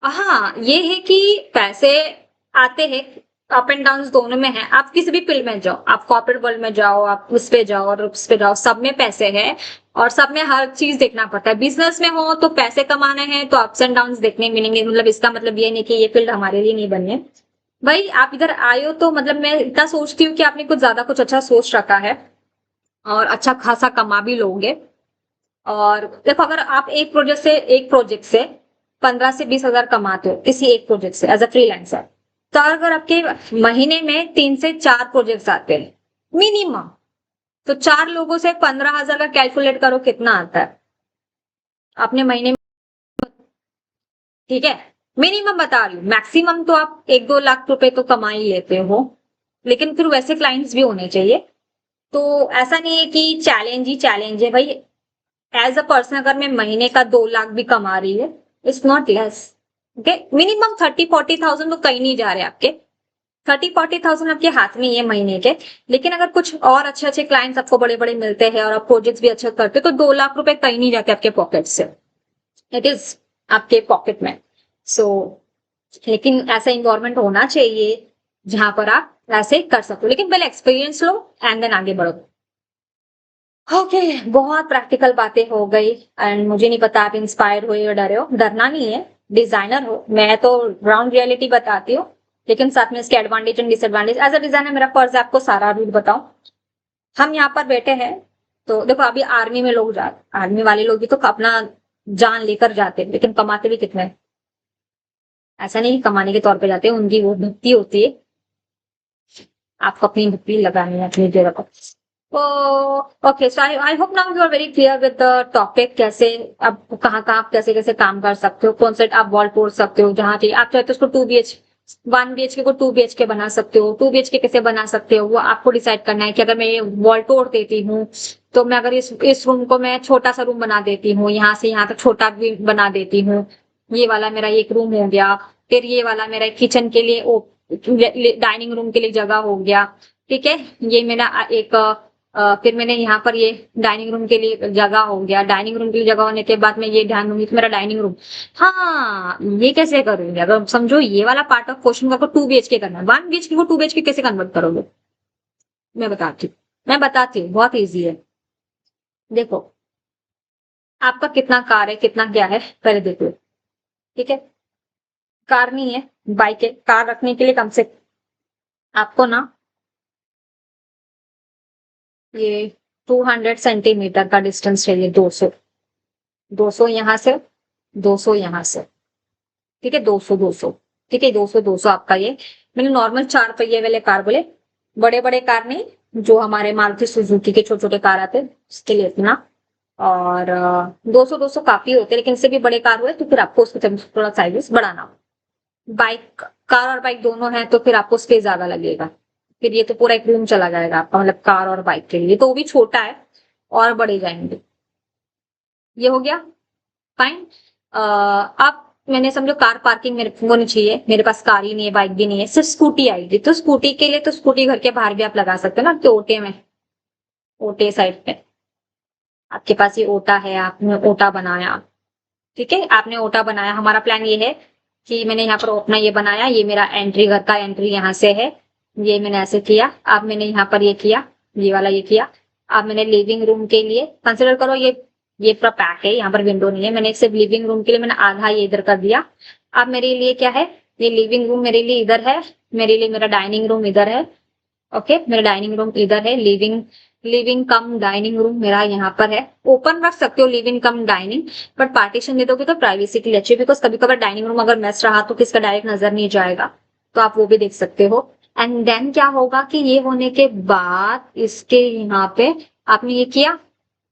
हाँ, ये है कि पैसे आते हैं, अप एंड डाउन दोनों में है। आप किसी भी फील्ड में जाओ, आप कॉर्पोरेट वर्ल्ड में जाओ, आप उस पे जाओ और उस पे जाओ, सब में पैसे है और सब में हर चीज देखना पड़ता है। बिजनेस में हो तो पैसे कमाने हैं तो अप्स एंड डाउन देखने मिलेंगे, मतलब इसका मतलब ये नहीं कि ये फील्ड हमारे लिए नहीं बनी है। भाई आप इधर आए हो तो मतलब मैं इतना सोचती हूँ कि आपने कुछ ज्यादा कुछ अच्छा सोच रखा है और अच्छा खासा कमा भी लोगे। और देखो, अगर आप एक प्रोजेक्ट से 15 से 20 हजार कमाते हो किसी एक प्रोजेक्ट से एज अ फ्रीलांसर, तो अगर आपके महीने में 3 से 4 प्रोजेक्ट्स आते हैं मिनिमम, तो 4 लोगों से 15 हजार का कैलकुलेट करो कितना आता है अपने महीने में। ठीक है, मिनिमम बता रही हूँ, मैक्सिमम तो आप 1-2 लाख रुपए तो कमा ही लेते हो, लेकिन फिर वैसे क्लाइंट्स भी होने चाहिए। तो ऐसा नहीं है कि चैलेंज ही चैलेंज है भाई। एज अ पर्सन अगर मैं महीने का 2 लाख भी कमा रही है, it's not less. Okay, minimum 30-40 thousand तो कहीं नहीं जा रहे आपके, 30-40 थाउजेंड आपके हाथ में ही है महीने के। लेकिन अगर कुछ और अच्छे अच्छे क्लाइंट्स आपको बड़े बड़े मिलते हैं और आप प्रोजेक्ट्स भी अच्छा करते हो, तो 2 लाख रुपए कहीं नहीं जाते आपके पॉकेट से, इट इज आपके पॉकेट में। सो लेकिन ऐसा इन्वायरमेंट होना चाहिए जहां पर आप ऐसे कर सको, लेकिन पहले एक्सपीरियंस लो एंड देन आगे बढ़ो। ओके, बहुत प्रैक्टिकल बातें हो गई एंड मुझे नहीं पता आप इंस्पायर हुए या डरे हो। डरना नहीं है, डिजाइनर हो, मैं तो ग्राउंड रियलिटी बताती हूँ, लेकिन साथ में इसके advantage and disadvantage. As a designer मेरा फर्ज है आपको सारा रूट बताऊं। हम यहाँ पर बैठे हैं, तो देखो अभी आर्मी में लोग जाते, आर्मी वाले लोग भी तो अपना जान लेकर जाते हैं, लेकिन कमाते भी कितने हैं? ऐसा नहीं कि कमाने के तौर पे जाते हैं, उनकी वो भक्ति होती है, आपको अपनी भक्ति लगानी है अपनी जगह पर। Okay, so I hope now you are very clear with the topic, कैसे आप कहाँ कहाँ कैसे कैसे काम कर सकते हो, कौन सा आप वॉल तोड़ सकते हो, जहाँ चाहिए आप चाहे तो उसको 2 BH 1 BHK को 2 BHK बना सकते हो। 2 BHK कैसे बना सकते हो वो आपको डिसाइड करना है कि अगर मैं ये वॉल तोड़ देती हूँ तो मैं अगर इस रूम को मैं छोटा सा रूम बना देती हूँ, यहाँ से यहाँ तक छोटा भी बना देती हूँ, ये वाला मेरा एक रूम हो गया, फिर ये वाला मेरा किचन के लिए डाइनिंग रूम के लिए जगह हो गया, ठीक है। ये मेरा एक फिर मैंने यहाँ पर ये डाइनिंग रूम के लिए जगह हो गया, डाइनिंग रूम के लिए जगह होने के बाद में ये ध्यान दूंगी मेरा डाइनिंग रूम। हाँ, ये कैसे करूंगी? अगर समझो ये वाला पार्ट ऑफ क्वेश्चन को 2 BHK करना है, 1 BHK को 2 BHK कैसे कन्वर्ट करोगे? मैं बताती हूँ, बहुत ईजी है। देखो, आपका कितना कार है, कितना क्या है, पहले देखो, ठीक है। कार नहीं है, बाइक है। कार रखने के लिए कम से आपको ना ये 200 सेंटीमीटर का डिस्टेंस चाहिए। 200 यहाँ से, 200 यहाँ से, ठीक है। 200 ठीक है, 200 आपका ये। मैंने नॉर्मल 4 पहिए वाले कार बोले, बड़े बड़े कार नहीं, जो हमारे मारुति सुजुकी के छोटे छोटे कार आते हैं उसके लिए इतना। और 200 काफी होते हैं, लेकिन इससे भी बड़े कार हुए तो फिर आपको उसको थोड़ा साइज बढ़ाना। बाइक, कार और बाइक दोनों है तो फिर आपको स्पेस ज्यादा लगेगा। फिर ये तो पूरा एक रूम चला जाएगा आपका, मतलब कार और बाइक के लिए तो वो भी छोटा है और बड़े जाएंगे। ये हो गया, फाइन। अब मैंने समझो कार पार्किंग मेरे को नहीं चाहिए, मेरे पास कार ही नहीं है, बाइक भी नहीं है, सिर्फ स्कूटी आएगी। तो स्कूटी के लिए तो स्कूटी घर के बाहर भी आप लगा सकते हो ना, तो ओटे में, ओटे साइड पे आपके पास ये ओटा है, आपने ओटा बनाया, ठीक है। आपने ओटा बनाया, हमारा प्लान ये है कि मैंने यहाँ पर अपना ये बनाया, ये मेरा एंट्री, घर का एंट्री यहाँ से है, ये मैंने ऐसे किया। अब मैंने यहाँ पर ये किया, ये वाला ये किया। अब मैंने लिविंग रूम के लिए कंसिडर करो, ये पूरा पैक है, यहाँ पर विंडो नहीं है, मैंने सिर्फ लिविंग रूम के लिए मैंने आधा ये इधर कर दिया। अब मेरे लिए क्या है, ये लिविंग रूम मेरे लिए इधर है, मेरे लिए मेरा डाइनिंग रूम इधर है, ओके। मेरा डाइनिंग रूम इधर है, living living cum dining room मेरा यहाँ पर है। ओपन रख सकते हो living cum dining, but partition दे दोगे तो प्राइवेसी के लिए अच्छी, बिकॉज कभी कभार डाइनिंग रूम अगर मेस रहा तो किसका डायरेक्ट नजर नहीं जाएगा, तो आप वो भी देख सकते हो। एंड देन क्या होगा कि ये होने के बाद इसके यहाँ पे आपने ये किया,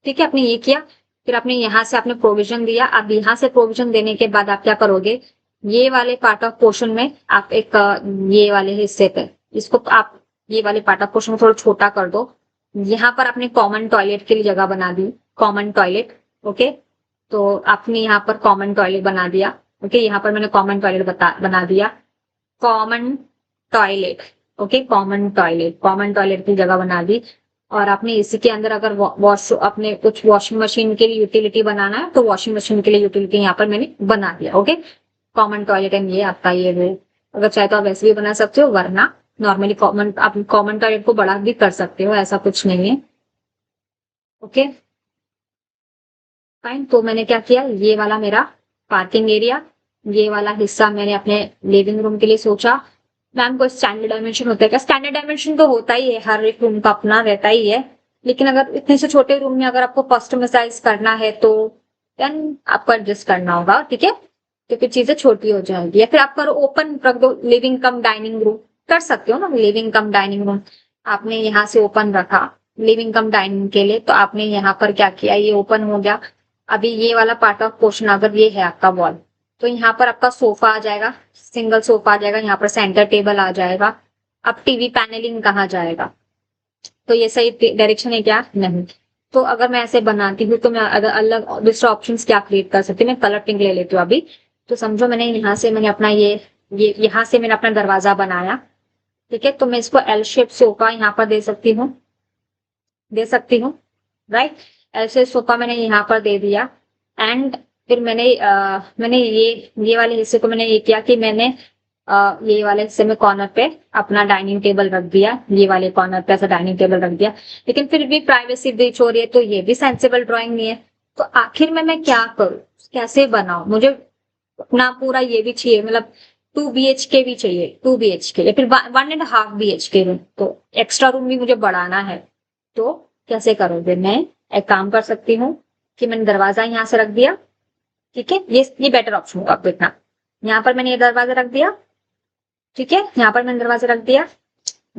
ठीक है, आपने ये किया, फिर आपने यहाँ से आपने प्रोविजन दिया। अब यहाँ से प्रोविजन देने के बाद आप क्या करोगे, ये वाले पार्ट ऑफ पोर्शन में आप एक ये वाले हिस्से पे इसको आप ये वाले पार्ट ऑफ पोर्शन को थोड़ा छोटा कर दो। यहाँ पर आपने कॉमन टॉयलेट के लिए जगह बना दी, कॉमन टॉयलेट, ओके। तो आपने यहाँ पर कॉमन टॉयलेट बना दिया, ओके। यहाँ पर मैंने कॉमन टॉयलेट बना दिया, common toilet, okay. Common toilet की जगह बना दी। और आपने इसी के अंदर अगर वॉश अपने कुछ वॉशिंग मशीन के लिए यूटिलिटी बनाना है तो वॉशिंग मशीन के लिए यूटिलिटी यहाँ पर मैंने बना दिया, ओके। कॉमन टॉयलेट एंड ये आपका ये है। अगर चाहे तो आप वैसे भी बना सकते हो, वरना नॉर्मली आप कॉमन टॉयलेट को बड़ा भी कर सकते हो, ऐसा कुछ नहीं है, ओके, फाइन। तो मैंने क्या किया, ये वाला मेरा पार्किंग एरिया, ये वाला हिस्सा मैंने अपने लिविंग रूम के लिए सोचा। मैम को स्टैंडर्ड डायमेंशन होता है क्या? स्टैंडर्ड डायमेंशन तो होता ही है, हर एक रूम का अपना रहता ही है, लेकिन अगर इतने से छोटे रूम में अगर आपको कस्टमाइज करना है तो देन आपको एडजस्ट करना होगा, ठीक है। तो फिर चीजें छोटी हो जाएंगी, या फिर आप करो ओपन रख दो, लिविंग कम डाइनिंग रूम कर सकते हो ना, लिविंग कम डाइनिंग रूम आपने यहाँ से ओपन रखा लिविंग कम डाइनिंग के लिए, तो आपने यहाँ पर क्या किया, ये ओपन हो गया। अभी ये वाला पार्ट ऑफ पोर्शन अगर ये है आपका वॉल, तो यहाँ पर आपका सोफा आ जाएगा, सिंगल सोफा आ जाएगा, यहाँ पर सेंटर टेबल आ जाएगा। अब टीवी पैनलिंग कहाँ जाएगा, तो ये सही डायरेक्शन है क्या? नहीं। तो अगर मैं ऐसे बनाती हूँ तो मैं अगर अलग दूसरा ऑप्शन क्या क्रिएट कर सकती हूँ, मैं कलर पिंक ले लेती हूँ अभी। तो समझो मैंने यहाँ से मैंने अपना ये यहाँ से मैंने अपना दरवाजा बनाया, ठीक है। तो मैं इसको एल शेप सोफा यहाँ पर दे सकती हूँ, राइट। एल शेप सोफा मैंने यहाँ पर दे दिया। एंड फिर मैंने ये वाले हिस्से को मैंने ये किया कि मैंने ये वाले हिस्से में कॉर्नर पे अपना डाइनिंग टेबल रख दिया, ये वाले कॉर्नर पे ऐसा डाइनिंग टेबल रख दिया, लेकिन फिर भी प्राइवेसी ब्रीच हो रही है, तो ये भी सेंसिबल ड्राइंग नहीं है। तो आखिर में मैं क्या करूं, कैसे बनाऊं? मुझे अपना पूरा ये भी चाहिए, मतलब 2 BHK भी चाहिए, 2 BHK या फिर 1.5 BHK रूम, तो एक्स्ट्रा रूम भी मुझे बढ़ाना है। तो कैसे करोगे? मैं एक काम कर सकती हूँ कि मैंने दरवाजा यहाँ से रख दिया, ठीक है, ये बेटर ऑप्शन होगा। देखना, यहाँ पर मैंने ये दरवाजा रख दिया, ठीक है, यहाँ पर मैंने दरवाजा रख दिया।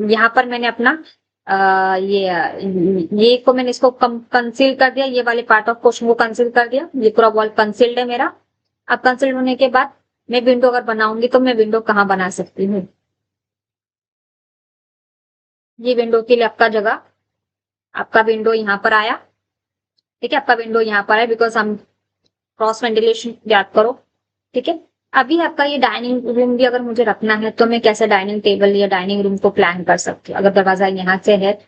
यहाँ पर मैंने अपना ये को मैंने इसको कंसील कर दिया, ये वाले पार्ट ऑफ पोर्शन को कंसील कर दिया, ये पूरा वॉल कंसील्ड है मेरा। अब कंसील्ड होने के बाद मैं विंडो अगर बनाऊंगी तो मैं विंडो कहाँ बना सकती हूँ? ये विंडो के लिए आपका जगह, आपका विंडो यहाँ पर आया। ठीक है, आपका विंडो यहाँ पर है बिकॉज हम क्रॉस वेंटिलेशन याद करो। ठीक है, अभी आपका ये डाइनिंग रूम भी अगर मुझे रखना है तो मैं कैसे डाइनिंग टेबल या डाइनिंग रूम को प्लान कर सकती हूँ? अगर दरवाजा यहाँ से है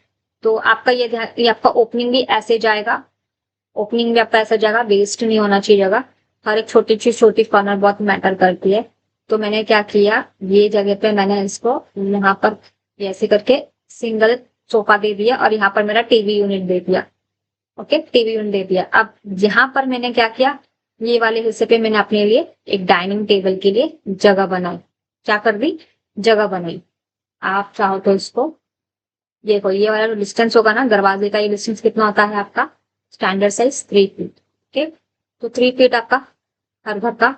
तो आपका ये आपका ओपनिंग भी ऐसे जाएगा, ओपनिंग भी आपका ऐसा जाएगा, वेस्ट नहीं होना चाहिए जगह। हर एक छोटी चीज, छोटी कॉर्नर बहुत मैटर करती है। तो मैंने क्या किया, ये जगह पे मैंने इसको यहाँ पर ऐसे करके सिंगल सोफा दे दिया और यहाँ पर मेरा टीवी यूनिट दे दिया। ओके, टीवी यूनिट दे दिया। अब यहाँ पर मैंने क्या किया, ये वाले हिस्से पे मैंने अपने लिए एक डाइनिंग टेबल के लिए जगह बनाई। क्या कर दी? जगह बनाई। आप चाहो तो इसको, देखो ये वाला जो डिस्टेंस होगा ना दरवाजे का, ये डिस्टेंस कितना होता है आपका? Standard size 3 feet. ओके, तो 3 फीट आपका हर घर का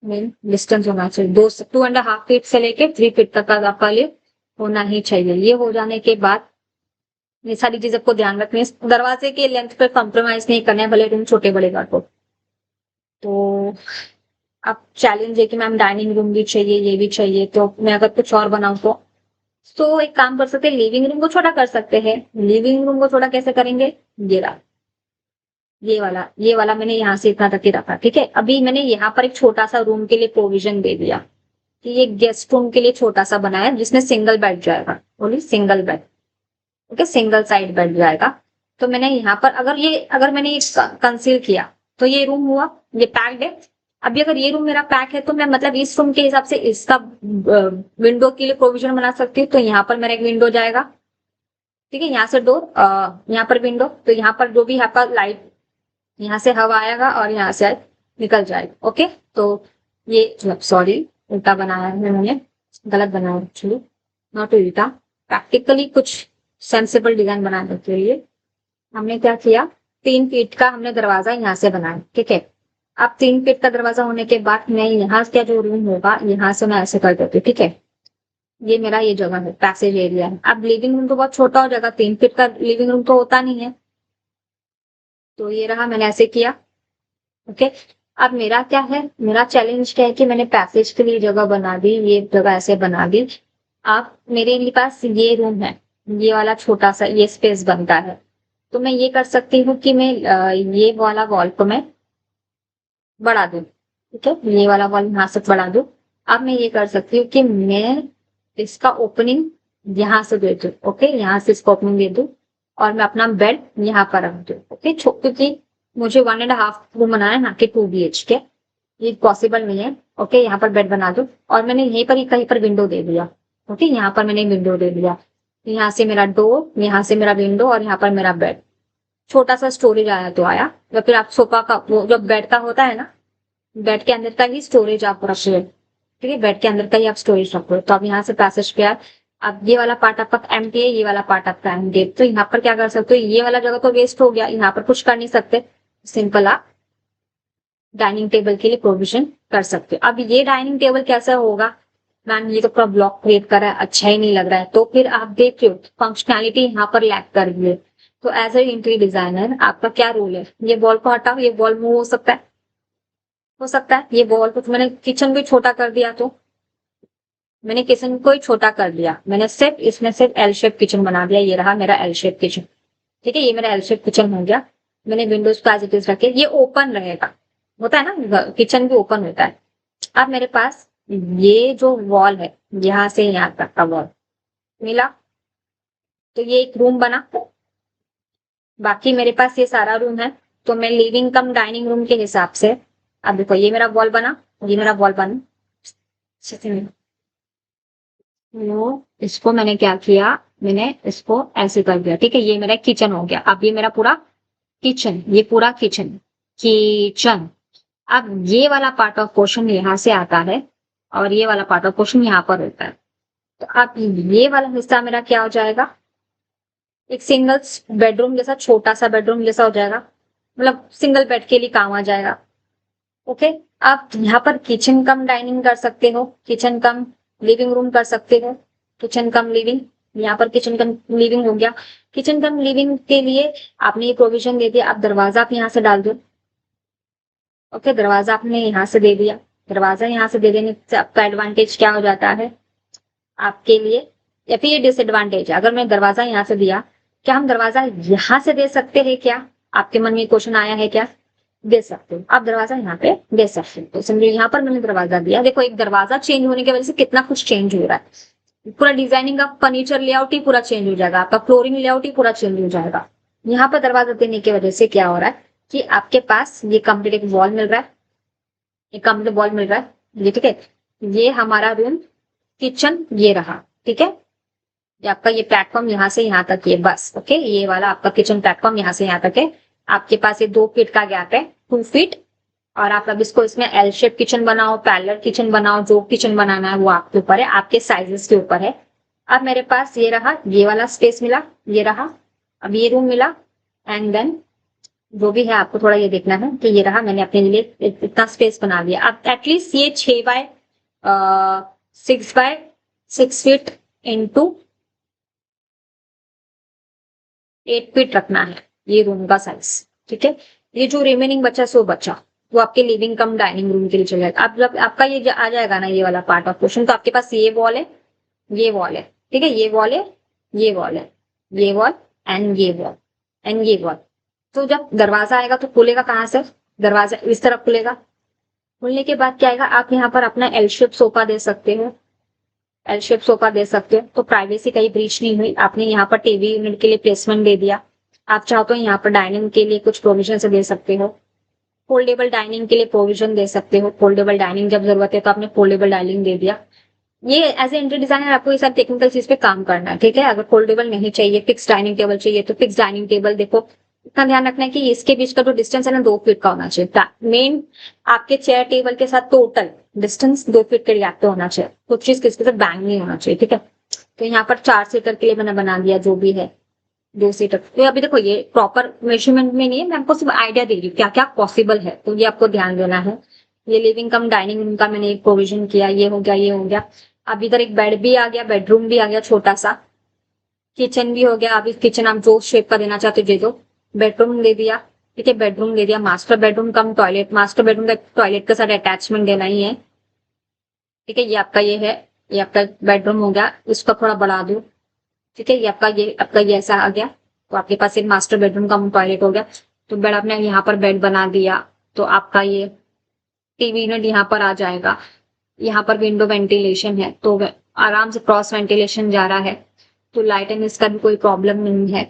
मेन डिस्टेंस होना चाहिए। 2.5 फीट से लेके 3 फीट तक का आपका लिए होना ही चाहिए। ये हो जाने के बाद ये सारी चीज आपको ध्यान रखनी है। दरवाजे के लेंथ पे कॉम्प्रोमाइज नहीं करना है, भले रूम छोटे बड़े का तो अब चैलेंज है कि मैम डाइनिंग रूम भी चाहिए, ये भी चाहिए, तो मैं अगर कुछ और बनाऊं तो एक काम कर सकते हैं, लिविंग रूम को छोटा कर सकते हैं। लिविंग रूम को छोटा कैसे करेंगे? ये रहा, ये वाला मैंने यहाँ से इतना तक ही रखा। ठीक है, अभी मैंने यहाँ पर एक छोटा सा रूम के लिए प्रोविजन दे दिया कि ये गेस्ट रूम के लिए छोटा सा बनाया जिसमें सिंगल बेड जाएगा। बोली single bed. Okay, single side bed जाएगा। तो मैंने यहाँ पर अगर मैंने ये कंसील किया तो ये रूम हुआ, ये पैक्ड है। अभी अगर ये रूम मेरा पैक है तो मैं मतलब इस रूम के हिसाब से इसका विंडो के लिए प्रोविजन बना सकती हूँ। तो यहाँ पर मेरा एक विंडो जाएगा। ठीक है, यहाँ से डोर, यहाँ पर विंडो, तो यहाँ पर जो भी आपका लाइट, यहाँ से हवा आएगा और यहाँ से निकल जाएगा। ओके, तो ये सॉरी उल्टा बनाया है मैंने, गलत बनाया एक्चुअली, नॉट उल्टा, प्रैक्टिकली कुछ सेंसिबल डिजाइन बनाने के लिए हमने क्या किया, 3 फीट का हमने दरवाजा यहाँ से बनाया। ठीक है, अब 3 फीट का दरवाजा होने के बाद मैं यहाँ का जो रूम होगा यहाँ से मैं ऐसे कर देती हूँ। ठीक है, ये मेरा ये जगह है, पैसेज एरिया है। अब लिविंग रूम तो बहुत छोटा हो जाएगा, 3 फीट का लिविंग रूम तो होता नहीं है, तो ये रहा, मैंने ऐसे किया। ओके, अब मेरा क्या है, मेरा चैलेंज क्या है कि मैंने पैसेज के लिए जगह बना दी, ये जगह ऐसे बना दी। अब मेरे पास ये रूम है, ये वाला छोटा सा ये स्पेस बनता है, तो मैं ये कर सकती हूँ कि मैं ये वाला वॉल को मैं बढ़ा दूं। ठीक है, ये वाला वॉल यहाँ से बढ़ा दूं। अब मैं ये कर सकती हूँ कि मैं इसका ओपनिंग यहाँ से दे दूं। ओके, यहाँ से इसका ओपनिंग दे दूं और मैं अपना बेड यहाँ पर रख दूं। ओके, क्योंकि मुझे 1.5 रूम बनाना है ना कि 2 BHK, ये पॉसिबल नहीं है। ओके, यहाँ पर बेड बना दो और मैंने यहीं पर ही कहीं पर विंडो दे दिया। ओके, यहाँ पर मैंने विंडो दे दिया, यहाँ से मेरा डोर, यहाँ से मेरा विंडो और यहाँ पर मेरा बेड। छोटा सा स्टोरेज आया तो आया, या फिर आप सोफा का वो जो बेड का होता है ना, बेड के अंदर का ही स्टोरेज आप रख लो। ठीक है, बेड के अंदर का ही आप स्टोरेज रख लो। तो अब यहाँ से पैसेज पे आए, अब ये वाला पार्ट आपका एम्प्टी है, ये वाला पार्ट आपका एम्प्टी है, तो यहाँ पर क्या कर सकते हो, ये वाला जगह तो वेस्ट हो गया, यहाँ पर कुछ कर नहीं सकते, सिंपल आप डाइनिंग टेबल के लिए प्रोविजन कर सकते हो। अब ये डाइनिंग टेबल कैसा होगा, मैम ये तो पूरा ब्लॉक क्रिएट कर रहा है, अच्छा ही नहीं लग रहा है, तो फिर आप देखिए फंक्शनैलिटी यहाँ पर लैक कर रही है। तो एज ए इंटीरियर डिजाइनर आपका क्या रोल है, ये वॉल को हटाओ, ये वॉल मूव हो सकता है, ये वॉल को, तो मैंने किचन भी छोटा कर दिया, तो मैंने किचन को ही छोटा कर दिया, मैंने सिर्फ इसमें सिर्फ एल शेप किचन बना दिया। ये रहा मेरा एल शेप किचन। ठीक है, ये मेरा एल शेप किचन हो गया। मैंने विंडोज एज इट इज रखे, ये ओपन रहेगा, होता है ना किचन भी ओपन होता है। अब मेरे पास ये जो वॉल है यहाँ से यहाँ तक का वॉल मिला, तो ये एक रूम बना। बाकी मेरे पास ये सारा रूम है, तो मैं लिविंग कम डाइनिंग रूम के हिसाब से, अब देखो ये मेरा वॉल बना, ये मेरा वॉल बना। इसको मैंने क्या किया, मैंने इसको ऐसे कर दिया। ठीक है, ये मेरा किचन हो गया। अब ये मेरा पूरा किचन, ये पूरा किचन किचन। अब ये वाला पार्ट ऑफ क्वेश्चन यहाँ से आता है और ये वाला पार्ट ऑफ क्वेश्चन यहाँ पर होता है। तो अब ये वाला हिस्सा मेरा क्या हो जाएगा, एक सिंगल बेडरूम जैसा, छोटा सा बेडरूम जैसा हो जाएगा, मतलब सिंगल बेड के लिए काम आ जाएगा। ओके, आप यहाँ पर किचन कम डाइनिंग कर सकते हो, किचन कम लिविंग रूम कर सकते हो, किचन कम लिविंग, यहाँ पर किचन कम लिविंग हो गया। किचन कम लिविंग के लिए आपने ये प्रोविजन दे दिया, आप दरवाजा आप यहाँ से डाल दो। ओके, दरवाजा आपने यहाँ से दे दिया। दरवाजा यहाँ से दे देने से आपका एडवांटेज क्या हो जाता है आपके लिए, या फिर ये डिसएडवांटेज है। अगर मैं दरवाजा यहाँ से दिया, क्या हम दरवाजा यहाँ से दे सकते हैं क्या? आपके मन में क्वेश्चन आया है क्या? दे सकते हो, आप दरवाजा यहाँ पे दे सकते हो। तो समझो यहाँ पर मैंने दरवाजा दिया, देखो एक दरवाजा चेंज होने की वजह से कितना कुछ चेंज हो रहा है। पूरा डिजाइनिंग का फर्नीचर लेआउट ही पूरा चेंज हो जाएगा, आपका फ्लोरिंग लेआउट ही पूरा चेंज हो जाएगा। यहाँ पर दरवाजा देने की वजह से क्या हो रहा है कि आपके पास ये कंप्लीट एक वॉल मिल रहा है, एक कंप्लीट वॉल मिल रहा है ये, ठीक है। ये हमारा रूम किचन ये रहा, ठीक है। ये आपका ये प्लेटफॉर्म यहाँ से यहाँ तक ये बस, ओके। ये वाला आपका किचन प्लेटफॉर्म यहाँ से यहाँ तक है। आपके पास ये 2 फीट का गैप है, 2 फीट। और आप अब इसको इसमें एल शेप किचन बनाओ, पैरेलल किचन बनाओ, जो किचन बनाना है वो आपके ऊपर है, आपके साइजेस के ऊपर है। अब मेरे पास ये रहा, ये वाला स्पेस मिला, ये रहा। अब ये रूम मिला, एंड देन जो भी है आपको थोड़ा ये देखना है कि ये रहा, मैंने अपने लिए इतना स्पेस बना लिया। अब एटलीस्ट ये 6 बाय 6 फीट इंटू 8 फीट रखना है ये रूम का साइज, ठीक है। ये जो रिमेनिंग बचा सो बचा वो आपके लिविंग कम डाइनिंग रूम के लिए चल जाएगा। अब जब आपका ये आ जाएगा ना ये वाला पार्ट ऑफ क्वेश्चन, तो आपके पास ये वॉल है, ये वॉल है, ठीक है। ये वॉल है, ये वॉल है, ये वॉल एंड ये वॉल एंड ये वॉल। तो जब दरवाजा आएगा तो खुलेगा कहाँ से? दरवाजा इस तरफ खुलेगा। खुलने के बाद क्या आएगा, आप यहाँ पर अपना एल शेप सोफा दे सकते हो, एल शेप सोफा दे सकते हो। तो प्राइवेसी कहीं ब्रीच नहीं हुई। आपने यहाँ पर टीवी यूनिट के लिए प्लेसमेंट दे दिया। आप चाहो तो यहाँ पर डाइनिंग के लिए कुछ प्रोविजन से दे सकते हो, फोल्डेबल डाइनिंग के लिए प्रोविजन दे सकते हो। फोल्डेबल डाइनिंग जब जरूरत है तो आपने फोल्डेबल डाइनिंग दे दिया। ये एज ए इंटीरियर डिजाइनर आपको ये सब टेक्निकल चीज पे काम करना है, ठीक है। अगर फोल्डेबल नहीं चाहिए, फिक्स डाइनिंग टेबल चाहिए तो फिक्स डाइनिंग टेबल। देखो इतना ध्यान रखना है कि इसके बीच का जो डिस्टेंस है ना 2 फीट का होना चाहिए। मेन आपके चेयर टेबल के साथ टोटल डिस्टेंस 2 फीट के गैप पे होना चाहिए, कुछ चीज किसके साथ बैंग नहीं होना चाहिए, ठीक है। तो यहाँ पर 4 सीटर के लिए मैंने बना दिया, जो भी है 2 सीटर। तो अभी देखो ये प्रॉपर मेजरमेंट में नहीं है, मैं आपको सिर्फ आइडिया दे रही हूँ क्या क्या पॉसिबल है, तो ये आपको ध्यान देना है। ये लिविंग कम डाइनिंग रूम का मैंने एक प्रोविजन किया, ये हो गया, ये हो गया। अब इधर एक बेड भी आ गया, बेडरूम भी आ गया छोटा सा, किचन भी हो गया। अब इस किचन आप जो शेप का देना चाहते हो दे दो। बेडरूम दे दिया, ठीक है, बेडरूम दे दिया। मास्टर बेडरूम कम टॉयलेट, मास्टर बेडरूम का टॉयलेट के साथ अटैचमेंट देना ही है, ठीक है। ये आपका ये है, ये आपका बेडरूम हो गया, इसको थोड़ा बढ़ा दो, ठीक है। ये आपका ये ऐसा आ गया। तो आपके पास एक मास्टर बेडरूम कम टॉयलेट हो गया। तो बेड आपने यहाँ पर बेड बना दिया, तो आपका ये टीवी यूनिट यहाँ पर आ जाएगा। यहाँ पर विंडो वेंटिलेशन है, तो आराम से क्रॉस वेंटिलेशन जा रहा है, तो लाइट एंड इसका भी कोई प्रॉब्लम नहीं है।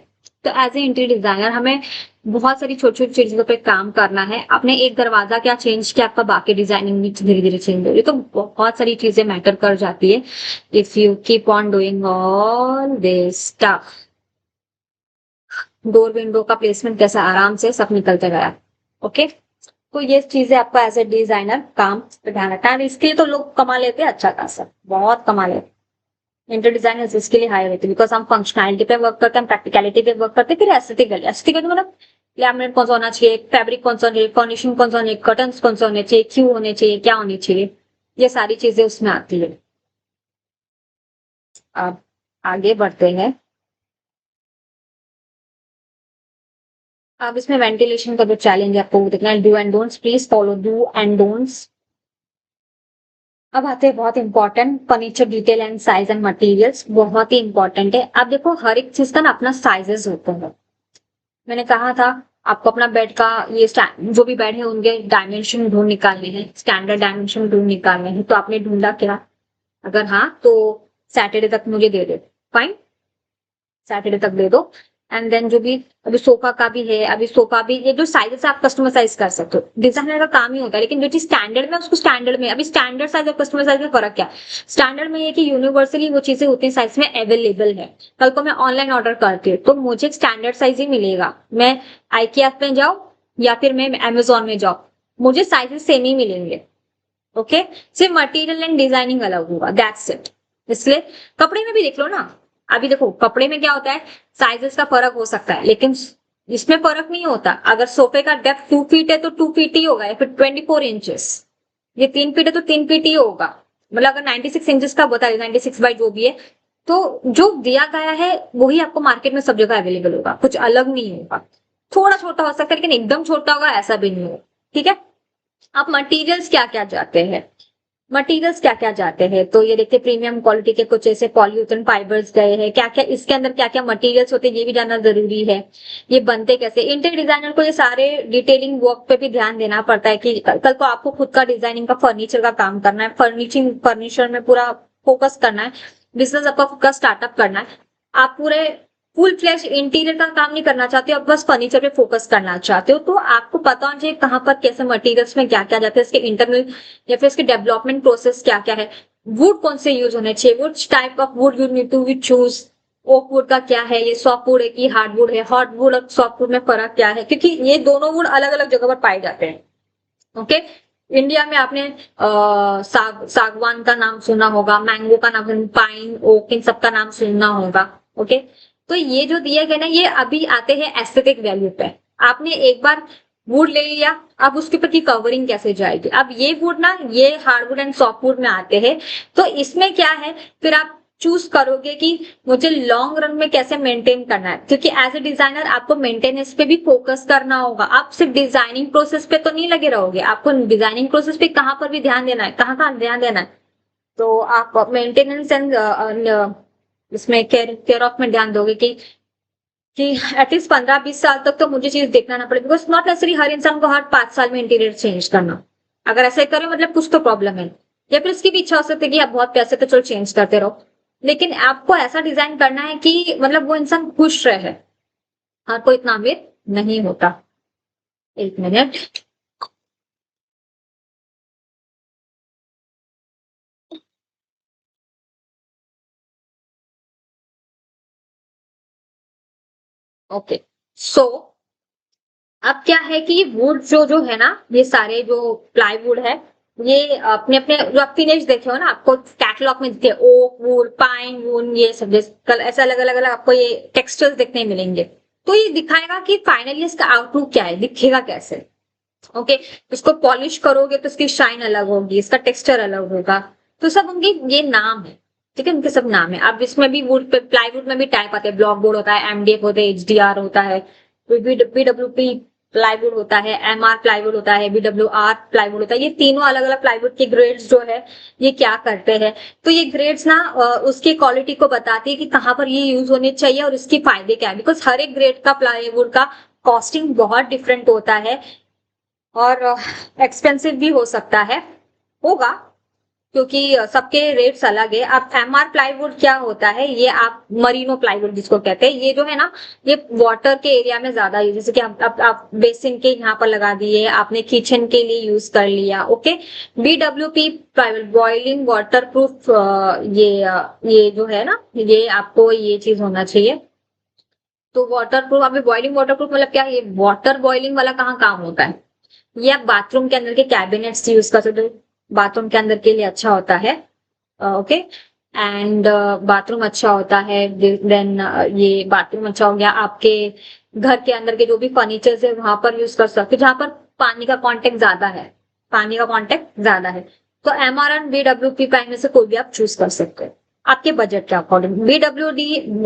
तो एज ए इंटीरियर डिजाइनर हमें बहुत सारी छोटी छोटी चीजों पे काम करना है। आपने एक दरवाजा क्या चेंज किया, आपका बाकी डिजाइनिंग भी धीरे धीरे चेंज हो रही है। तो बहुत सारी चीजें मैटर कर जाती है if you keep on doing all this stuff. Door window का प्लेसमेंट कैसा आराम से सब निकलते गया, ओके। तो ये चीजें आपका एज ए डिजाइनर काम पे ध्यान रखना है। इसके लिए तो लोग कमा लेते हैं अच्छा खासा, बहुत कमा लेते हैं। इंटीरियर डिजाइनर्स इसके लिए हायर होते हैं, बिकॉज हम फंक्शनैलिटी पे वर्क करते हैं, प्रैक्टिकलिटी पे वर्क करते हैं, फिर एस्थेटिकल एस्थेटिकल मतलब लैमिनेट कौन सा होना चाहिए, फैब्रिक कौन सा होना चाहिए, फर्निशिंग कौन सा होना चाहिए, कर्टन्स कौन सा होने चाहिए, क्यों होने चाहिए, क्या होनी चाहिए, ये सारी चीजें उसमें आती है। अब आगे बढ़ते हैं। अब इसमें वेंटिलेशन का जो चैलेंज है आपको वो देखना है। Do and don'ts, please follow do and don'ts. अब आते हैं बहुत important, furniture detail and size and materials, बहुत ही इंपॉर्टेंट है। अब देखो हर एक चीज का ना अपना साइजेस होते हैं। मैंने कहा था आपको अपना बेड का ये जो भी बेड है उनके डायमेंशन ढूंढ निकालने हैं, स्टैंडर्ड डायमेंशन ढूंढ निकालने हैं। तो आपने ढूंढा क्या? अगर हाँ तो सैटरडे तक मुझे दे दो, फाइन, सैटरडे तक दे दो। एंड देन जो भी अभी सोफा का भी है, अभी सोफा भी ये जो साइजेस आप कस्टमाइज कर सकते हो, डिजाइनर का काम ही होता है। लेकिन जो चीज स्टैंडर्ड में उसको स्टैंडर्ड में, अभी स्टैंडर्ड साइज और कस्टमर साइज में फर्क क्या है? स्टैंडर्ड में ये कि यूनिवर्सली वो चीजें होती है साइज में अवेलेबल है। कल को मैं ऑनलाइन ऑर्डर करती हूँ तो मुझे एक स्टैंडर्ड साइज ही मिलेगा, मैं IKEA में जाऊँ या फिर मैं अमेजोन में जाऊँ, मुझे साइजेस सेम ही मिलेंगे, ओके। सिर्फ मटेरियल एंड डिजाइनिंग अलग होगा, दैट्स इट। इसलिए कपड़े में भी देख लो ना, अभी देखो कपड़े में क्या होता है, साइजेस का फर्क हो सकता है लेकिन इसमें फर्क नहीं होता। अगर सोफे का डेप्थ 2 फीट है तो 2 फीट ही होगा, या फिर 24 इंचेस। ये 3 फीट है तो 3 फीट ही होगा। मतलब अगर 96 इंचेस का बता 96 बाई जो भी है, तो जो दिया गया है वही आपको मार्केट में सब जगह अवेलेबल होगा, कुछ अलग नहीं होगा। थोड़ा छोटा हो सकता है लेकिन एकदम छोटा होगा ऐसा भी नहीं होगा, ठीक है। अब मटेरियल्स क्या क्या जाते हैं, मटेरियल्स क्या क्या जाते हैं, तो ये देखते प्रीमियम क्वालिटी के कुछ ऐसे पॉलीयूरेथन फाइबर्स गए हैं, क्या क्या इसके अंदर क्या क्या मटेरियल्स होते हैं ये भी जानना जरूरी है। ये बनते कैसे, इंटीरियर डिजाइनर को ये सारे डिटेलिंग वर्क पे भी ध्यान देना पड़ता है कि कल को आपको खुद का डिजाइनिंग का फर्नीचर का काम करना है, फर्नीचर में पूरा फोकस करना है, बिजनेस आपका खुद का स्टार्टअप करना है, आप पूरे फुल फ्लैश इंटीरियर का काम नहीं करना चाहते हो, आप बस फर्नीचर पे फोकस करना चाहते हो, तो आपको पता होना चाहिए कहाँ पर कैसे मटेरियल्स में क्या क्या जाता है, इसके इंटरनल या फिर इसके डेवलपमेंट प्रोसेस क्या क्या है, वुड कौन से यूज होने चाहिए, wood type of wood you need to choose, oak wood का क्या है, ये सॉफ्ट वुड है कि हार्ड वुड है, हार्ड वुड और सॉफ्ट वुड में फर्क क्या है, क्योंकि ये दोनों वुड अलग अलग जगह पर पाए जाते हैं। ओके, इंडिया में आपने सागवान का नाम सुना होगा, मैंगो का नाम, पाइन, ओक, इन सबका नाम सुनना होगा। ओके, तो ये जो दिए गए ना ये अभी आते हैं एस्थेटिक वैल्यू पे। आपने एक बार वुड ले लिया, अब उसके ऊपर की कवरिंग कैसे जाएगी, अब ये वुड ना ये हार्डवुड एंड सॉफ्टवुड में आते हैं, तो इसमें क्या है फिर आप चूज करोगे कि मुझे लॉन्ग रन में कैसे मेंटेन करना है, क्योंकि एज ए डिजाइनर आपको मेंटेनेंस पे भी फोकस करना होगा, आप सिर्फ डिजाइनिंग प्रोसेस पे तो नहीं लगे रहोगे, आपको डिजाइनिंग प्रोसेस पे कहाँ पर भी ध्यान देना है, कहाँ कहाँ ध्यान देना है, तो आप मेंटेनेंस एंड इसमें केयर ऑफ में ध्यान दोगे कि एटलीस्ट 15-20 साल तक तो मुझे चीज देखना ना पड़े, बिकॉज नॉट नेसेसरी हर इंसान को हर 5 साल में इंटीरियर चेंज करना, अगर ऐसे करें मतलब कुछ तो प्रॉब्लम है, या फिर इसकी भी इच्छा हो सकती है कि आप बहुत पैसे तो चलो चेंज करते रहो, लेकिन आपको ऐसा डिजाइन करना है कि मतलब वो इंसान खुश रहे, हर कोई इतना अमीर नहीं होता। एक मिनट, ओके, सो अब क्या है कि वुड जो है ना, ये सारे जो प्लाईवुड है, ये अपने अपने जो आप फिनिश देखे हो ना, आपको कैटलॉग में दिखे ओक वुड, पाइन वुड, ये सब कल ऐसे अलग अलग अलग आपको ये टेक्सचर्स देखने मिलेंगे, तो ये दिखाएगा कि फाइनली इसका आउटलुक क्या है, दिखेगा कैसे। ओके, इसको पॉलिश करोगे तो इसकी शाइन अलग होगी, इसका टेक्सचर अलग होगा, तो सब उनके ये नाम है, ठीक है, उनके सब नाम है। अब इसमें भी वुड पे प्लाईवुड में भी टाइप आते हैं, ब्लॉक बोर्ड होता है, एमडीएफ होता है, एचडीआर होता है, बीडब्ल्यूपी प्लाईवुड होता है, एमआर प्लाईवुड होता है, बीडब्ल्यूआर प्लाईवुड होता है, ये तीनों अलग अलग प्लाईवुड के ग्रेड्स जो है ये क्या करते हैं, तो ये ग्रेड्स ना उसकी क्वालिटी को बताती है कि कहाँ पर ये यूज होने चाहिए और इसके फायदे क्या है, बिकॉज हर एक ग्रेड का प्लाईवुड का कॉस्टिंग बहुत डिफरेंट होता है और एक्सपेंसिव भी हो सकता है, होगा, क्योंकि सबके रेट्स अलग है। अब एमआर प्लाईवुड क्या होता है, ये आप मरीनो प्लाईवुड जिसको कहते हैं, ये जो है ना ये वाटर के एरिया में ज्यादा यूज, जैसे कि आप बेसिन के यहाँ पर लगा दिए, आपने किचन के लिए यूज कर लिया। Okay, BWP plywood boiling water proof, ये जो है ना ये आपको ये चीज होना चाहिए, तो वाटर प्रूफ, अभी बॉइलिंग वाटर प्रूफ मतलब क्या, ये वाटर बॉइलिंग वाला कहाँ काम होता है, ये आप बाथरूम के अंदर के कैबिनेट्स यूज कर सकते हो, बाथरूम के अंदर के लिए अच्छा होता है। ओके, एंड बाथरूम अच्छा होता है, देन ये बाथरूम अच्छा हो गया, आपके घर के अंदर के जो भी फर्नीचर है वहां पर यूज कर सकते हो, जहां पर पानी का कांटेक्ट ज्यादा है, पानी का कांटेक्ट ज्यादा है, तो एमआर एंड बीडब्ल्यूपी प्राइम में से कोई भी आप चूज कर सकते हो आपके बजट के अकॉर्डिंग।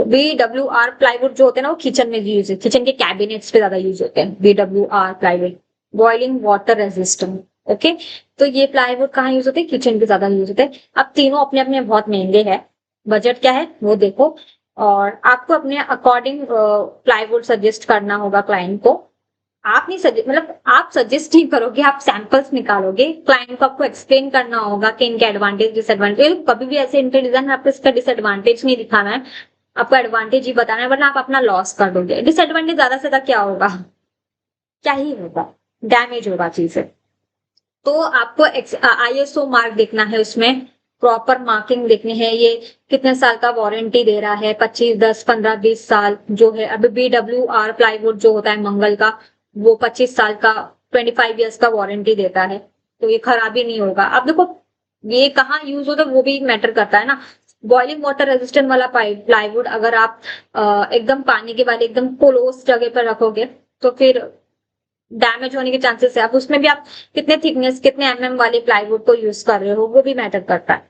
बीडब्ल्यूआर प्लाईवुड जो होते हैं ना वो किचन में यूज है, किचन के कैबिनेट्स पे ज्यादा यूज होते हैं BWR plywood, boiling water resistant. Okay, तो ये प्लाईवुड कहाँ यूज होते हैं, किचन पे ज्यादा यूज होते हैं। अब तीनों अपने अपने बहुत महंगे हैं, बजट क्या है वो देखो, और आपको अपने अकॉर्डिंग प्लाईवुड सजेस्ट करना होगा क्लाइंट को, आप नहीं सजेस्ट मतलब आप सजेस्ट नहीं करोगे, आप सैंपल्स निकालोगे, क्लाइंट को आपको एक्सप्लेन करना होगा कि इनके एडवांटेज डिसएडवांटेज, कभी भी ऐसे इंटीरियर डिजाइन आपको इसका डिसएडवांटेज नहीं दिखाना है, आपको एडवांटेज ही बताना है, वरना आप अपना लॉस कर दोगे। डिसएडवांटेज ज्यादा से ज्यादा क्या होगा, क्या ही होगा, डैमेज होगा चीजें। तो आपको आईएसओ मार्क देखना है, उसमें प्रॉपर मार्किंग देखनी है, ये कितने साल का वारंटी दे रहा है, 25, 10, 15, 20 साल जो है। अभी बीडब्ल्यूआर प्लाईवुड जो होता है मंगल का, वो 25 साल का, 25 ईयर्स का वारंटी देता है, तो ये खराबी नहीं होगा। अब देखो ये कहाँ यूज होता है वो भी मैटर करता है ना, बॉइलिंग वाटर रेजिस्टेंट वाला प्लाईवुड अगर आप एकदम पानी के वाले एकदम क्लोज जगह पर रखोगे तो फिर डैमेज होने के चांसेस है। अब उसमें भी आप कितने थिकनेस, कितने एमएम वाले प्लाईवुड को यूज कर रहे हो वो भी मैटर करता है।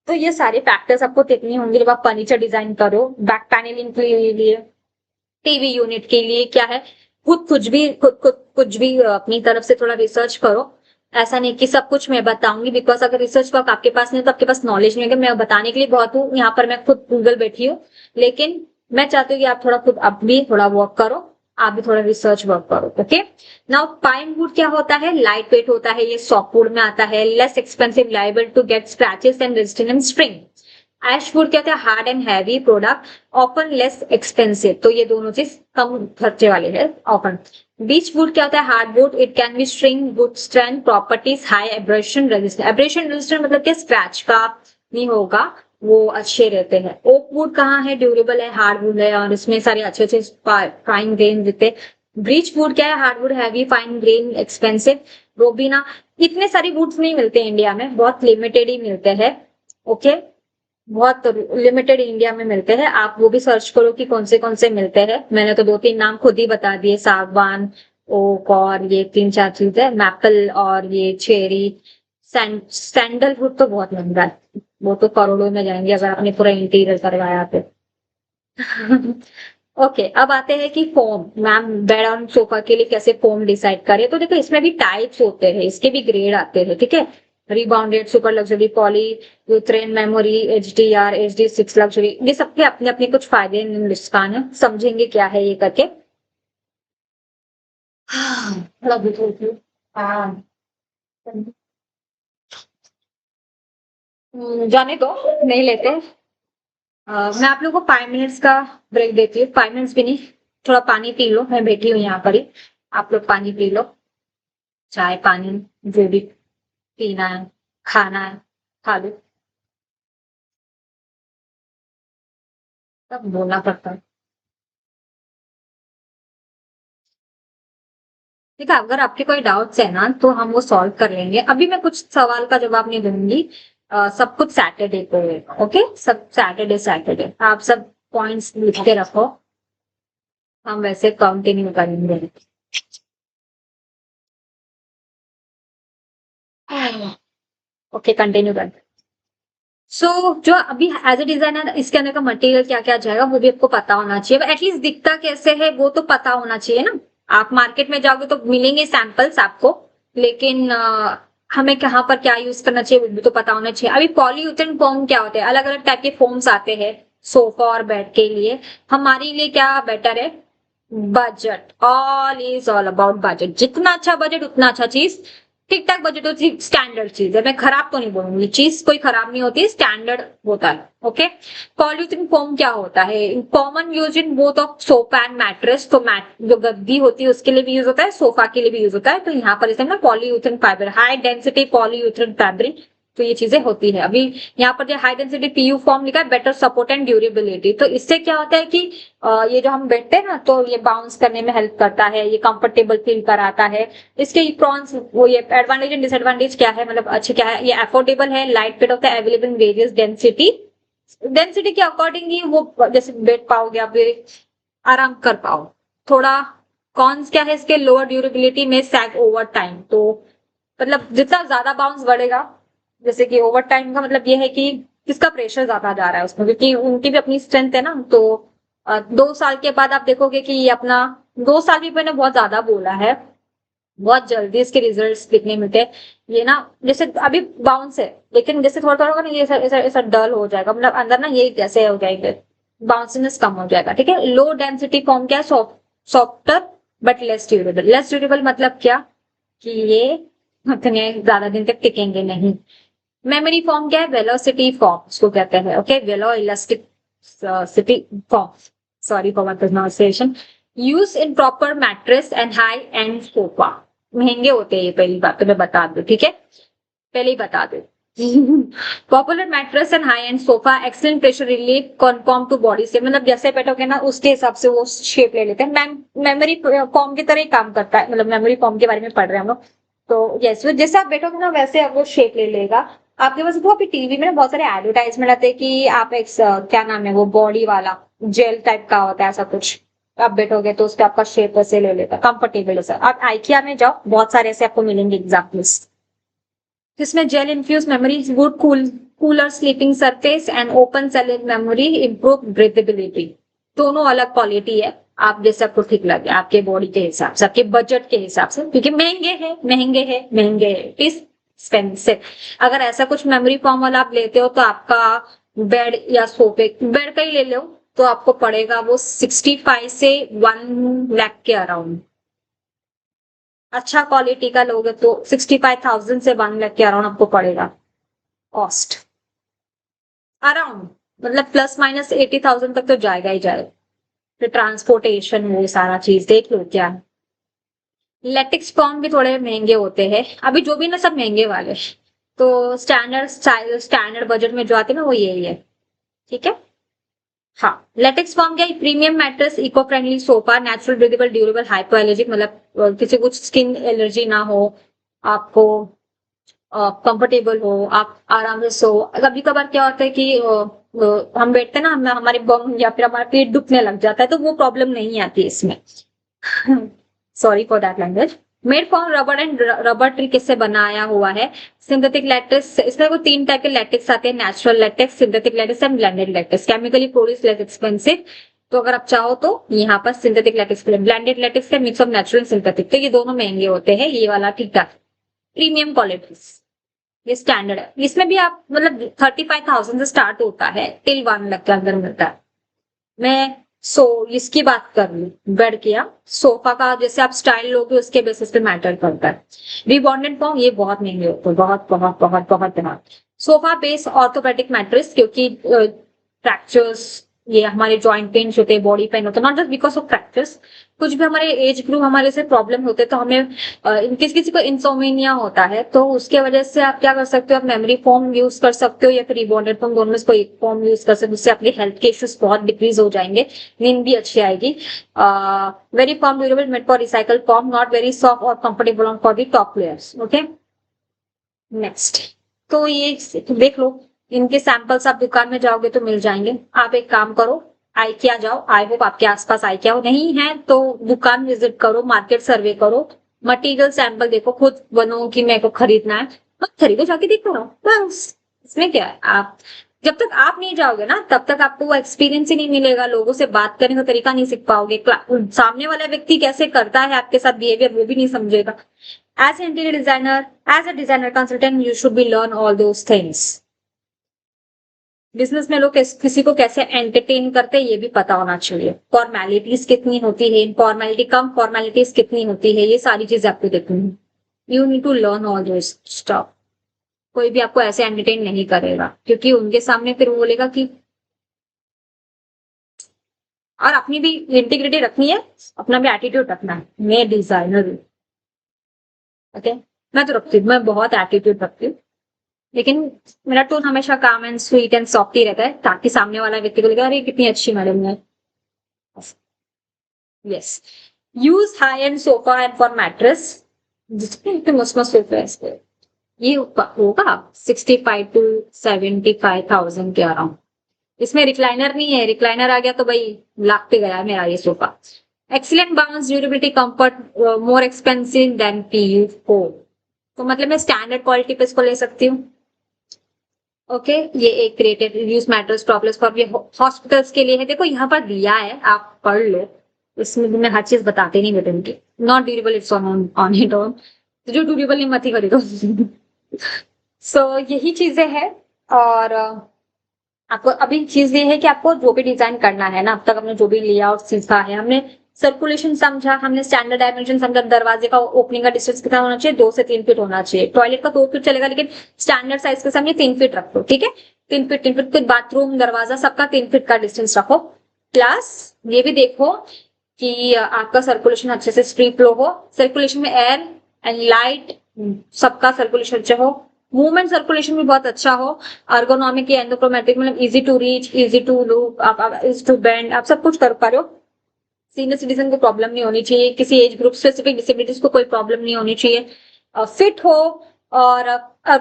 तो ये सारे फैक्टर्स आपको देखने होंगे जब आप फर्नीचर डिजाइन करो, बैक पैनलिंग के लिए, टीवी यूनिट के लिए क्या है, खुद कुछ भी अपनी तरफ से थोड़ा रिसर्च करो, ऐसा नहीं कि सब कुछ मैं बताऊंगी, बिकॉज अगर रिसर्च वर्क आपके पास नहीं है तो आपके पास नॉलेज नहीं होगा। मैं बताने के लिए बहुत हूँ यहाँ पर, मैं खुद गूगल बैठी हूँ, लेकिन मैं चाहती हूँ कि आप थोड़ा खुद अब भी थोड़ा वर्क करो, आप भी थोड़ा रिसर्च वर्क करो। ओके, नाउ पाइन वुड क्या होता है? लाइट वेट होता है, ये सॉफ्टवुड में आता है, less expensive, liable to get scratches and resistant in spring. Ash wood क्या होता है? Hard and heavy product, often less expensive, तो ये दोनों चीज कम खर्चे वाले हैं ऑफन। बीच वुड क्या होता है? Hard wood, it can be string, good strength, properties, high abrasion resistant. Abrasion resistant मतलब क्या? स्क्रैच का नहीं होगा, वो अच्छे रहते हैं। ओक वुड कहाँ है? ड्यूरेबल है, हार्ड वुड है, और इसमें सारे अच्छे अच्छे फाइन ग्रेन देते हैं। ब्रीच वुड क्या है? Hardwood, heavy, fine grain, expensive. रोबिना, इतने सारे वुड्स नहीं मिलते इंडिया में, बहुत लिमिटेड ही मिलते हैं। ओके, बहुत लिमिटेड इंडिया में मिलते हैं। आप वो भी सर्च करो कि कौन से मिलते हैं। मैंने तो 2-3 नाम खुद ही बता दिए, सागवान, ओक, और ये 3-4 चीजें, मैपल और ये चेरी। सैंडलवुड तो बहुत महंगा है, वो तो करोड़ों में जाएंगे अगर आपने पूरा इंटीरियर करवाया तो। ओके, अब आते हैं कि foam, ma'am bed on sofa के लिए कैसे फोम डिसाइड करें। तो देखो इसमें भी टाइप्स होते हैं, इसके भी ग्रेड आते हैं, ठीक है। Rebounded, super luxury, polyurethane, memory, HDR, HD6 luxury, ये सबके अपने अपने कुछ फायदे नुकसान है, समझेंगे क्या है ये करके। थोड़ा भी हाँ, जाने दो, नहीं लेते। मैं आप लोगों को 5 मिनट्स का ब्रेक देती हूँ, 5 मिनट्स भी नहीं, थोड़ा पानी पी लो, मैं बैठी हूँ यहाँ पर ही, आप लोग पानी पी लो, चाय पानी जो भी पीना है, खाना है, खा लो, सब बोलना पड़ता है। ठीक है, अगर आपके कोई डाउट्स है ना तो हम वो सॉल्व कर लेंगे, अभी मैं कुछ सवाल का जवाब नहीं दूंगी। सब कुछ सैटरडे को होगा, ओके, सब सैटरडे सैटरडे आप सब पॉइंट्स लिख के रखो, हम वैसे कंटिन्यू करेंगे। ओके, कंटिन्यू कर। सो जो अभी एज ए डिजाइनर इसके अंदर का मटेरियल क्या क्या जाएगा वो भी आपको पता होना चाहिए, एटलीस्ट दिखता कैसे है वो तो पता होना चाहिए ना। आप मार्केट में जाओगे तो मिलेंगे सैंपल्स आपको, लेकिन हमें कहाँ पर क्या यूज करना चाहिए वो भी तो पता होना चाहिए। अभी पॉलीयूरेथेन फोम क्या होते हैं? अलग अलग टाइप के फोम्स आते हैं सोफा और बेड के लिए। हमारे लिए क्या बेटर है? Budget, all is all about budget, जितना अच्छा बजट उतना अच्छा चीज। ठीक ठाक बजट होती है, स्टैंडर्ड चीज है, मैं खराब तो नहीं बोलूंगी, चीज कोई खराब नहीं होती, स्टैंडर्ड होता है। ओके, पॉलीथीन फोम क्या होता है? Common use in both of sofa and mattress, तो मैट जो गद्दी होती है उसके लिए भी यूज होता है, सोफा के लिए भी यूज होता है। तो यहाँ पर इसे ना polyurethane fibre, high density polyurethane fabric, तो ये चीजें होती है। अभी यहाँ पर जो हाई डेंसिटी PU फॉर्म लिखा है, बेटर सपोर्ट एंड ड्यूरेबिलिटी, तो इससे क्या होता है कि ये जो हम बैठते हैं ना तो ये बाउंस करने में हेल्प करता है, ये कंफर्टेबल फील कराता है। इसके प्रॉन्स, वो ये एडवांटेज एंड डिसएडवांटेज क्या है, मतलब अच्छे क्या है? ये अफोर्डेबल है, लाइट वेट होता है, available in various density, density के अकॉर्डिंग ही वो जैसे बैठ पाओगे आप, आराम कर पाओ थोड़ा। कॉन्स क्या है इसके? लोअर ड्यूरेबिलिटी में सैग ओवर टाइम, तो मतलब जितना ज्यादा बाउंस बढ़ेगा, जैसे कि ओवर टाइम का मतलब ये है कि किसका प्रेशर ज्यादा जा रहा है उसमें, क्योंकि उनकी भी अपनी स्ट्रेंथ है ना। तो 2 साल के बाद आप देखोगे कि ये अपना, 2 साल भी मैंने बहुत ज्यादा बोला है, बहुत जल्दी इसके रिजल्ट्स दिखने मिलते हैं। ये ना जैसे अभी बाउंस है, लेकिन जैसे थोड़ा थोड़ा होगा ना ये ऐसा ऐसा ऐसा डल हो जाएगा, मतलब अंदर ना ये जैसे हो जाएगा, बाउंसीनेस कम हो जाएगा, ठीक है। लो डेंसिटी फॉर्म क्या है? Softer but less durable. Less durable मतलब क्या? कि ये उतने ज्यादा दिन तक टिकेंगे नहीं। मेमोरी फॉर्म क्या है? वेलोसिटी फॉर्म उसको कहते हैं, ओके, वेलो elastic city form, sorry for my pronunciation. Use in proper mattress and high end sofa, महंगे होते हैं ये, पहली बात तो मैं बता दूं, ठीक है, पहले ही बता दो। Popular mattress and high end sofa, excellent pressure relief, conform to body से, मतलब जैसे बैठोगे ना उसके हिसाब से वो शेप ले लेते हैं। मेमोरी फॉर्म की तरह ही काम करता है, मतलब मेमोरी फॉर्म के बारे में पढ़ रहे हैं हम लोग। तो यस, जैसे आप बैठोगे ना वैसे वो शेप ले लेगा। आपके पास वो अभी टीवी में ना बहुत सारे एडवर्टाइजमेंट आते हैं कि आप एक क्या नाम है वो, बॉडी वाला जेल टाइप का होता है ऐसा कुछ, आप बैठोगे तो उसका आपका शेप ऐसे ले लेता, कंफर्टेबल है सर। आप आइकिया में जाओ, बहुत सारे ऐसे आपको मिलेंगे एग्जाम्पल्स, जिसमें gel infused memory, good cooler sleeping surface and open celled memory, improve breathability, दोनों अलग क्वालिटी है। आप जैसे आपको ठीक लगे, आपके बॉडी के हिसाब से, आपके बजट के हिसाब से, क्योंकि महंगे हैं, महंगे हैं, महंगे हैं, प्लीज एक्सपेंसिव। अगर ऐसा कुछ मेमोरी फॉर्म वाला आप लेते हो तो आपका बेड या सोफे, बेड का ही ले लो तो आपको पड़ेगा वो 65 से 1 लाख के अराउंड। अच्छा क्वालिटी का लोगे तो 65,000 से 1 लाख के अराउंड आपको पड़ेगा कॉस्ट, अराउंड। मतलब प्लस माइनस 80,000 तक तो जाएगा ही जाएगा। फिर ट्रांसपोर्टेशन, वो सारा चीज देख लो क्या। लेटेक्स फॉर्म भी थोड़े महंगे होते हैं अभी, जो भी ना सब महंगे वाले। तो स्टैंडर्ड बजट में जो आते हैं ना वो यही है, ठीक है। हाँ, लेटेक्स फॉर्म क्या है, premium mattress, eco friendly sofa, natural breathable durable hypoallergenic, मतलब किसी कुछ स्किन एलर्जी ना हो, आपको कंफर्टेबल हो, आप आराम से सो। कभी कभार क्या होता है कि हम बैठते हैं ना, हमारे बम या फिर हमारा पेट दुखने लग जाता है, तो वो प्रॉब्लम नहीं आती इसमें। Sorry for that language. Made from rubber and rubber tree किससे बनाया हुआ है। सिंथेटिक लैटेक्स, इसमें को 3 टाइप के लैटेक्स आते हैं, natural latex, synthetic latex and blended latex. Chemically produce less expensive. तो अगर आप चाहो तो यहाँ पर सिंथेटिक लैटेक्स, ब्लेंडेड लैटेक्स का मिक्स ऑफ नेचुरल सिंथेटिक, तो ये दोनों महंगे होते हैं, ये वाला ठीक ठाक प्रीमियम क्वालिटी, ये स्टैंडर्ड है। इसमें भी आप मतलब 35,000 से स्टार्ट होता है टिल 1 लाख के अंदर मिलता है। मैं इसकी बात कर लूं, बेड किया, सोफा का जैसे आप स्टाइल लोगे उसके बेसिस पे मैटर करता है। रिबॉन्डेड फॉर्म ये बहुत महंगे होते हैं, बहुत बहुत बहुत बहुत बहुत। सोफा बेस ऑर्थोपेडिक मैट्रेस, क्योंकि फ्रैक्चर्स, ये हमारे जॉइंट पेन्स होते हैं, बॉडी पेन होता है, not just because of fractures, कुछ भी हमारे एज ग्रुप हमारे से प्रॉब्लम होते हैं, तो हमें किसी किसी को इंसोमेनिया होता है, तो उसके वजह से आप क्या कर सकते हो, आप मेमोरी फोम यूज कर सकते हो या फिर रिबॉन्डेड फोम, दोनों में से कोई एक फॉर्म यूज कर सकते हो, जिससे आपके हेल्थ के इश्यूज बहुत डिक्रीज हो जाएंगे, नींद भी अच्छी आएगी। Very foam durable, made for recycle foam, not very soft और comfortable on for the top players. Okay, next. तो ये देख लो, इनके सैंपल्स आप दुकान में जाओगे तो मिल जाएंगे। आप एक काम करो, आइकिया जाओ, आई होप आपके आसपास आइकिया हो, नहीं है तो दुकान विजिट करो, मार्केट सर्वे करो, मटेरियल सैंपल देखो, खुद बनो कि मेरे को खरीदना है, मत खरीदो, जाके देखो ना बस। इसमें क्या है, आप जब तक आप नहीं जाओगे ना तब तक आपको वो एक्सपीरियंस ही नहीं मिलेगा, लोगों से बात करने का तरीका नहीं सीख पाओगे, सामने वाला व्यक्ति कैसे करता है आपके साथ बिहेवियर वो भी नहीं समझेगा। As an interior designer, as a designer consultant, you should be learn all those things. Business में लोग किसी को कैसे एंटरटेन करते हैं ये भी पता होना चाहिए, फॉर्मेलिटीज कितनी होती है, इनफॉर्मेलिटी कम, फॉर्मेलिटीज कितनी होती है, ये सारी चीजें आपको देखनी है। You need to learn all this stuff. कोई भी आपको ऐसे एंटरटेन नहीं करेगा, क्योंकि उनके सामने फिर वो बोलेगा कि, और अपनी भी इंटीग्रिटी रखनी है, अपना भी एटीट्यूड रखना है, मैं डिजाइनर हूँ। ओके, मैं तो रखती हूँ, मैं बहुत एटीट्यूड रखती हूँ, लेकिन मेरा टोन हमेशा काम एंड स्वीट एंड सॉफ्ट ही रहता है, ताकि सामने वाला व्यक्ति को लगे अरे कितनी अच्छी मैडम है। Yes, use high end sofa and for mattress, जिसमें मस्त मस्त सोफा है इसके, ये होगा 65 to 75,000 के अराउंड। इसमें रिक्लाइनर नहीं है, रिक्लाइनर आ गया तो भाई लाख पे गया मेरा ये sofa. Excellent bounce, durability, comfort, more expensive than PU foam. तो मतलब मैं स्टैंडर्ड क्वालिटी पे इसको ले सकती हूँ। ओके, ये एक created use matters problems for ये हॉस्पिटल्स के लिए है, देखो यहाँ पर दिया है, आप पढ़ लो, इसमें भी मैं हर चीज बताते नहीं बेटे उनकी। Not durable, it's on on it on, जो ड्यूरेबल नहीं मत ही खरीदो। सो यही चीजें हैं। और आपको अभी चीज ये है कि आपको जो भी डिजाइन करना है ना, अब तक हमने जो भी लेआउट सीखा है, हमने सर्कुलेशन समझा, हमने स्टैंडर्ड डायमेंशन समझा, दरवाजे का ओपनिंग का डिस्टेंस कितना होना चाहिए, 2 से 3 फीट होना चाहिए, टॉयलेट का 2 फीट चलेगा, लेकिन स्टैंडर्ड साइज के सामने 3 फीट रखो, ठीक है। 3 फीट बाथरूम दरवाजा सबका 3 फीट का डिस्टेंस रखो। प्लस ये भी देखो कि आपका सर्कुलेशन अच्छे से फ्री फ्लो हो, सर्कुलेशन में एयर एंड लाइट सबका सर्कुलेशन अच्छा हो, मूवमेंट सर्कुलेशन भी बहुत अच्छा हो, अर्गोनॉमिक या एंडोक्रोमेटिक, मतलब easy to reach, easy to look, आप इजी टू बेंड, आप सब कुछ कर पा रहे हो। सीनियर सिटीजन को प्रॉब्लम नहीं होनी चाहिए, किसी एज ग्रुप स्पेसिफिक डिसेबिलिटीज को कोई प्रॉब्लम नहीं होनी चाहिए, फिट हो। और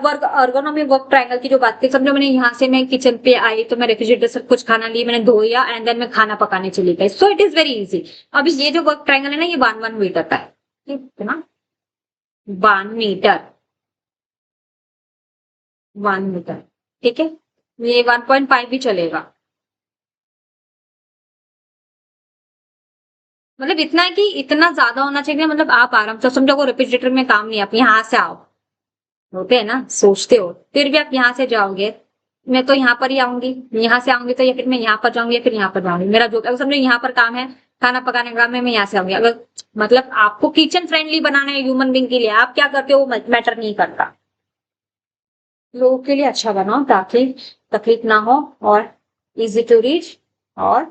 वर्क अर्गोनॉमी वर्क ट्रायंगल की जो बात की, समझो मैंने यहाँ से मैं किचन पे आई तो मैं रेफ्रिजरेटर से कुछ खाना ली, मैंने धोया एंड देन मैं खाना पकाने चली गई, सो इट इज वेरी इजी। अभी ये जो वर्क ट्रायंगल है ना, ये 1 मीटर का है, ठीक है ना, 1 मीटर, 1 मीटर, ठीक है। ये 1.5 भी चलेगा। मतलब इतना है कि इतना ज्यादा होना चाहिए कि मतलब आप आराम से समझो को रेफ्रिजरेटर में काम नहीं, आप यहाँ से आओ, होते हैं ना, सोचते हो, फिर भी आप यहाँ से जाओगे, मैं तो यहाँ पर ही आऊंगी, यहाँ से आऊंगी तो या फिर मैं यहाँ पर जाऊंगी या फिर यहाँ पर जाऊंगी, मेरा जो अगर समझो यहाँ पर काम है, खाना पकाने का काम है, मैं यहाँ से आऊंगी। अगर मतलब आपको किचन फ्रेंडली बनाना है ह्यूमन बींग के लिए, आप क्या करते हो वो मैटर नहीं करता, लोगों के लिए अच्छा बनाओ ताकि तकलीफ ना हो और इजी टू रीच और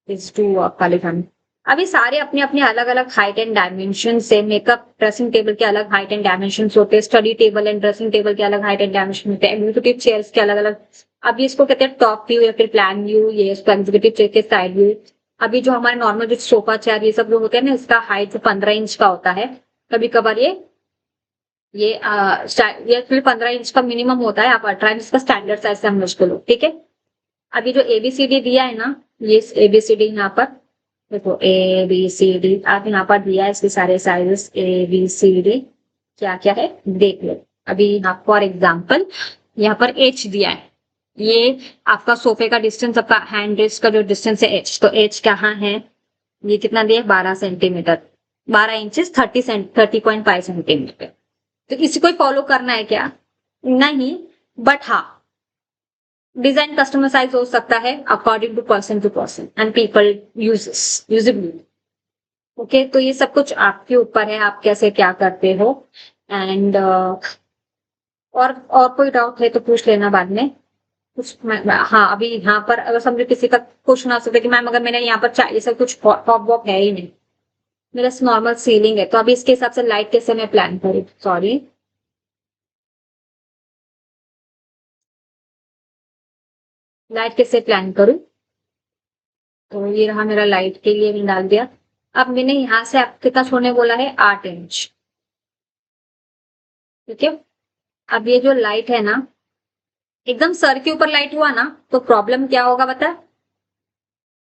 इज टू वर्क वाले फन। अभी सारे अपने अपने अलग अलग हाइट एंड डायमेंशन से, मेकअप ड्रेसिंग टेबल के अलग हाइट एंड डायमेंशन होते हैं, study table and dressing table के अलग हाइट एंड डायमेंशन होते हैं, एग्जीक्यूटिव चेयर्स के अलग अलग। अभी इसको कहते हैं टॉप व्यू या फिर प्लान व्यू, ये इसको एग्जीक्यूटिव चेयर के साइड व्यू। अभी जो हमारे नॉर्मल जो सोफा चेयर ये सब जो होते हैं ना, इसका हाइट 15 इंच का होता है, कभी कभार ये फिर 15 इंच का मिनिमम होता है, आप 18 इंच का स्टैंडर्ड साइज से हम उसको लो, ठीक है। अभी जो एबीसीडी दिया है ना, ये एबीसीडी यहाँ पर देखो, ए बी सी डी आप यहाँ पर दिया है, इसके सारे sizes A B C D क्या क्या है देख लो। अभी यहाँ फॉर एग्जाम्पल यहाँ पर एच दिया है, ये आपका सोफे का डिस्टेंस, आपका हैंड रेस्ट का जो डिस्टेंस है एच, तो एच कहाँ है, ये कितना दिया है 12 सेंटीमीटर, 12 इंचेस 30.5 सेंटीमीटर। तो इसी को फॉलो करना है क्या, नहीं, बट हाँ डिजाइन कस्टमाइज हो सकता है according to person and people usability. Okay, तो ये सब कुछ आपके ऊपर है, आप कैसे क्या करते हो। एंड और कोई डाउट है तो पूछ लेना बाद में कुछ। हाँ अभी यहाँ पर अगर समझो किसी का क्वेश्चन आ सकता है कि मैम अगर मैंने यहाँ पर चाहिए सब कुछ टॉप वॉप है ही नहीं, मेरा नॉर्मल सीलिंग है, तो अभी इसके हिसाब से लाइट कैसे मैं प्लान करूँ, सॉरी लाइट कैसे प्लान करूँ। तो ये रहा मेरा लाइट के लिए, मैंने डाल दिया। अब मैंने यहाँ से आप कितना छोड़ने बोला है 8 इंच, ठीक है। अब ये जो लाइट है ना, एकदम सर के ऊपर लाइट हुआ ना तो प्रॉब्लम क्या होगा बता,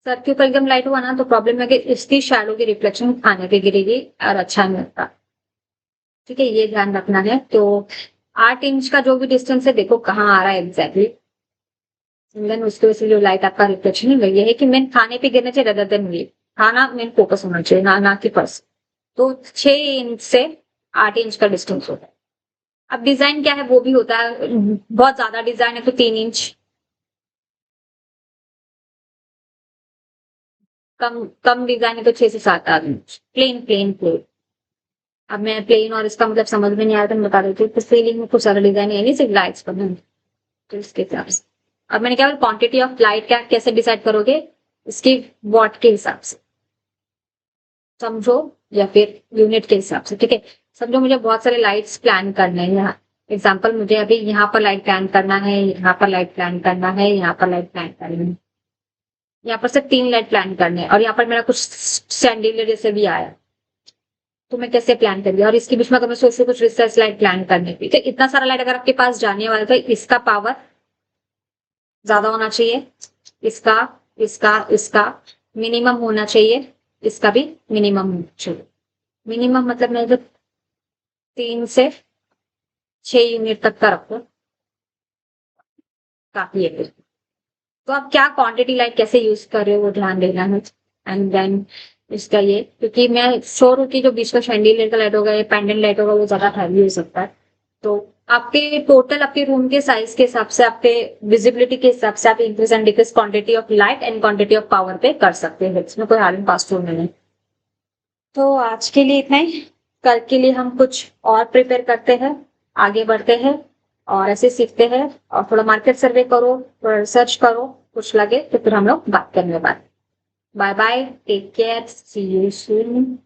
सर के ऊपर एकदम लाइट हुआ ना तो प्रॉब्लम है कि इसकी शैडो की रिफ्लेक्शन खाने पे गिरेगी और अच्छा नहीं लगता, ठीक है, ये ध्यान रखना है। तो 8 इंच का जो भी डिस्टेंस है देखो कहाँ आ रहा है एग्जैक्टली, देन उसकी वजह से जो लाइट आपका रिफ्लेक्शन है ये है कि मेन खाने पे गिरना चाहिए रदर देन ये, खाना मेन फोकस होना चाहिए ना कि पर्स। तो 6 इंच से 8 इंच का डिस्टेंस होता है। अब डिजाइन क्या है वो भी होता है, बहुत ज्यादा डिजाइन है तो 3 इंच, कम कम डिजाइन है तो 6 से 7 इंच, प्लेन प्लेन प्लेन। अब मैं प्लेन और इसका मतलब समझ में नहीं आया तो मैं बता देती हूँ, तो सीलिंग में कुछ सारा डिजाइन है नहीं, सिर्फ लाइट्स पर है। तो इसके हिसाब से अब मैंने क्या क्वांटिटी ऑफ लाइट क्या कैसे डिसाइड करोगे, इसकी वॉट के हिसाब से समझो, या फिर यूनिट के हिसाब से, ठीक है। समझो मुझे बहुत सारे लाइट्स प्लान करने हैं, यहाँ एग्जाम्पल मुझे अभी यहाँ पर लाइट प्लान करना है, यहाँ पर लाइट प्लान करना है, यहाँ पर लाइट प्लान करनी है, यहाँ पर सिर्फ 3 लाइट प्लान करने हैं, और यहाँ पर मेरा कुछ सैंडिलियर जैसे भी आया, तो मैं कैसे प्लान करूंगी। और इसके बीच में अगर मैं सोच रही कुछ रिसर्च लाइट प्लान करने की, तो इतना सारा लाइट अगर आपके पास जाने वाला तो इसका पावर ज्यादा होना चाहिए, इसका इसका इसका मिनिमम होना चाहिए, इसका भी मिनिमम होना चाहिए। मिनिमम मतलब मैं जो 3 से 6 यूनिट तक का रखो काफी है फिर। तो आप क्या क्वांटिटी लाइट कैसे यूज कर रहे हो वो ध्यान देना है। एंड देन इसका ये, क्योंकि मैं श्योर हूँ कि जो बीच का शैंडिलियर का लाइट होगा या पेंडेंट लाइट होगा वो ज्यादा हैवी हो सकता है। तो आपके टोटल आपके रूम के साइज के हिसाब से, आपके विजिबिलिटी के हिसाब से आप increase and decrease quantity of light and quantity of power पे कर सकते हैं, इसमें कोई हार्ड एंड फास्ट रूल नहीं है। तो आज के लिए इतना ही, कल के लिए हम कुछ और प्रिपेयर करते हैं, आगे बढ़ते हैं और ऐसे सीखते हैं, और थोड़ा मार्केट सर्वे करो, थोड़ा रिसर्च करो, कुछ लगे तो फिर हम लोग बात करने बाद। Bye bye, take care, see you soon.